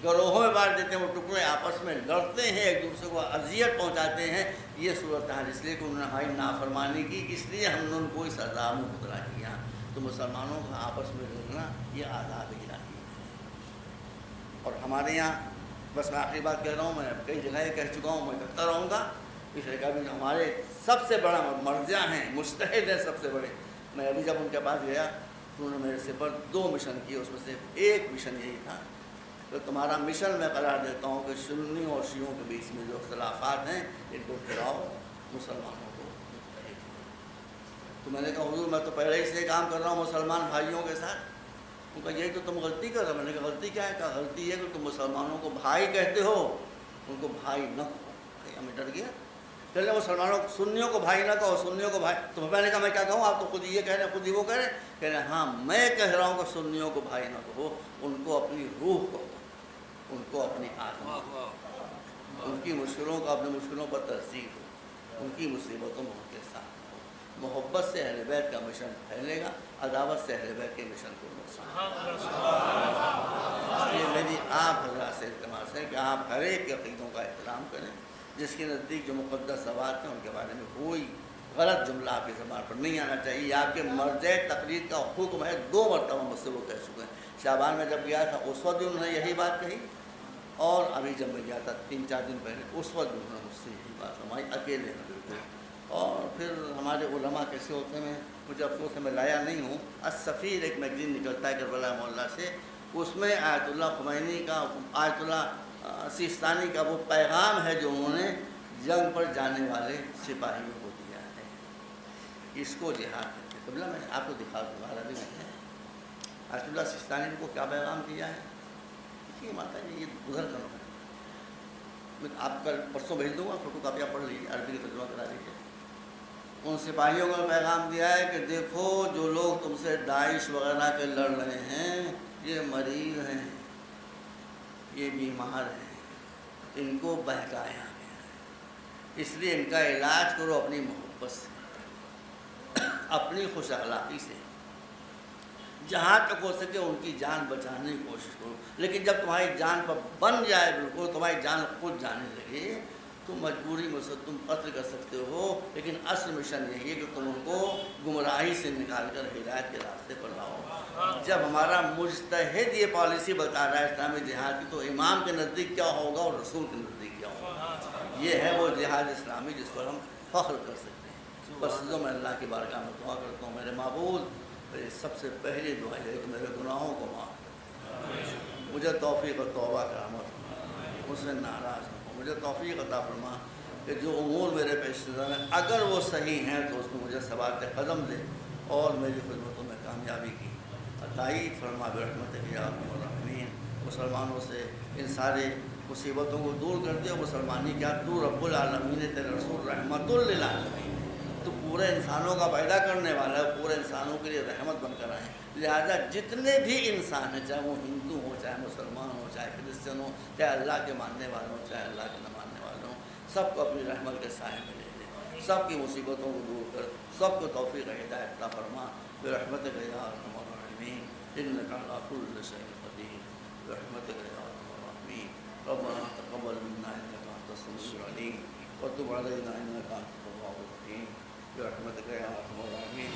گروہوں میں بانٹ دیتے ہیں، وہ ٹکڑے آپس میں لڑتے ہیں، ایک دوسرے کو اذیت پہنچاتے ہیں۔ یہ صورتحال اس لیے کہ انہوں نے ہماری نافرمانی کی، اس لیے ہم نے ان کو اس عذاب میں مبتلا کیا۔ تو مسلمانوں کا آپس میں لڑنا یہ عذاب الہی ہے۔ اور ہمارے یہاں بس میں آخری بات کہہ رہا ہوں، میں کئی جگہیں کہہ چکا ہوں، میں کہتا رہوں گا، اس لیے کہ ابھی ہمارے سب سے بڑا مرجع ہیں، مجتہد ہیں سب سے بڑے۔ میں ابھی جب ان کے پاس گیا تو انہوں نے میرے سے پر 2 مشن کیے، اس میں سے ایک مشن یہی تھا کہ تمہارا مشن میں قرار دیتا ہوں کہ سنی اور شیعوں کے بیچ میں جو اختلافات ہیں ان کو گراؤ، مسلمانوں کو متحد کرو۔ تو میں نے کہا حضور میں تو پہلے ہی سے کام کر رہا ہوں مسلمان بھائیوں کے ساتھ۔ ان کا یہی تو تم غلطی کر رہے ہو۔ میں نے کہا غلطی کیا ہے؟ کہا غلطی ہے کہ تم مسلمانوں کو بھائی کہتے ہو، ان کو بھائی نہ کہو۔ ہمیں ڈر گیا، چلے مسلمانوں سنیوں کو بھائی نہ کہو، سنیوں کو بھائی۔ تو میں نے کہا میں کیا کہوں؟ آپ تو خود یہ کہہ رہے ہیں، خود ہی وہ کہہ رہے ہیں۔ کہہ رہے ہیں ہاں میں کہہ رہا ہوں کہ سنیوں کو بھائی نہ کہو، ان کو اپنی روح کہو، ان کو اپنی آتما، ان کی مشکلوں کو اپنی مشکلوں پر ترجیح دو، ان کی مصیبتوں میں ان کے ساتھ ہو۔ محبت سے اہل بیت کا مشن پھیلے گا، عداوت سے اہل بیت کے مشن کو نقصان۔ اس لیے میری آپ حضرات سے التماس ہے کہ آپ ہر ایک کے عقیدوں کا احترام کریں۔ جس کے نزدیک جو مقدس ذوات ہیں ان کے بارے میں کوئی غلط جملہ آپ کی زبان پر نہیں آنا چاہیے۔ یہ آپ کے مرجع تقلید کا حکم ہے، 2 مرتبہ مجھ سے وہ کہہ چکے ہیں۔ شعبان میں جب گیا تھا اس وقت بھی انہوں نے یہی بات کہی، اور ابھی جب میں گیا تھا 3-4 دن پہلے اس وقت بھی انہوں نے مجھ سے یہی بات فرمائی، اکیلے ہیں بالکل۔ اور پھر ہمارے علماء کیسے ہوتے ہیں، مجھے افسوس ہے میں لایا نہیں ہوں۔ السفیر ایک میگزین نکلتا ہے کربلا محلہ سے، اس میں آیت اللہ خمینی کا، آیت اللہ سیستانی کا وہ پیغام ہے جو انہوں نے جنگ پر جانے والے سپاہیوں کو دیا ہے۔ اس کو جہاد کہتے ہیں۔ قبلہ میں آپ کو دکھا دوں، عربی میں ہے آیت اللہ سیستانی نے کو کیا پیغام دیا ہے۔ یہ ماتا جی یہ ادھر کرو، میں آپ کل پرسوں بھیج دوں گا، فوٹو کاپیاں پڑھ لیجیے، عربی کا ترجمہ کرا لیجیے۔ ان سپاہیوں کو پیغام دیا ہے کہ دیکھو جو لوگ تم سے داعش وغیرہ کے لڑ رہے ہیں یہ مریض ہیں، یہ بیمار ہیں، ان کو بہکایا گیا ہے، اس لیے ان کا علاج کرو اپنی محبت سے، اپنی خوش اخلاقی سے، جہاں تک ہو سکے ان کی جان بچانے کی کوشش کرو۔ لیکن جب تمہاری جان پر بن جائے، بالکل تمہاری جان خود جانے لگے، تو مجبوری میں سے تم قتل کر سکتے ہو، لیکن اصل مشن یہی ہے کہ تم ان کو گمراہی سے نکال کر ہدایت کے راستے پر لاؤ۔ جب ہمارا مجتہد یہ پالیسی بتا رہا ہے اسلامی جہاد کی، تو امام کے نزدیک کیا ہوگا اور رسول کے نزدیک کیا ہوگا؟ یہ ہے وہ جہاد اسلامی جس پر ہم فخر کر سکتے ہیں۔ بس جو میں اللہ کی بارگاہ میں دعا کرتا ہوں، میرے معبود میری سب سے پہلی دعا ہے کہ میرے گناہوں کو معاف کر، مجھے توفیق اور توبہ کا رحمت فرما، مجھ سے ناراض نہ ہو، مجھے توفیق عطا فرما کہ جو امور میرے پیش نظر ہیں اگر وہ صحیح ہیں تو اس میں مجھے ثبات قدم دے، اور میری خدمتوں میں کامیابی کی عطائی فرما برحمتک یا ارحم الراحمین۔ مسلمانوں سے ان سارے مصیبتوں کو دور کر دے، اور مسلمانی کیا تو رب العالمین ہے، تیرے رسول رحمت للعالمین ہے، تو پورے انسانوں کا پیدا کرنے والا ہے، پورے انسانوں کے لیے رحمت بن کر آئیں۔ لہذا جتنے بھی انسان ہیں، چاہے وہ ہندو ہوں، چاہے مسلمان ہوں، چاہے کرسچن ہوں، چاہے اللہ کے ماننے والے ہوں، چاہے اللہ کے نہ ماننے والے ہوں، سب کو اپنی رحمت کے سائے میں لے لے، سب کی مصیبتوں کو دور کر سب کو توفیق ہدایت عطا فرما برحمتک یا ارحم الراحمین انک علی کل شیء قدیر برحمتک یا ارحم الراحمین ربنا تقبل منا انک انت السمیع العلیم وتب علینا انک انت التواب الرحیم برحمتک یا ارحم الراحمین۔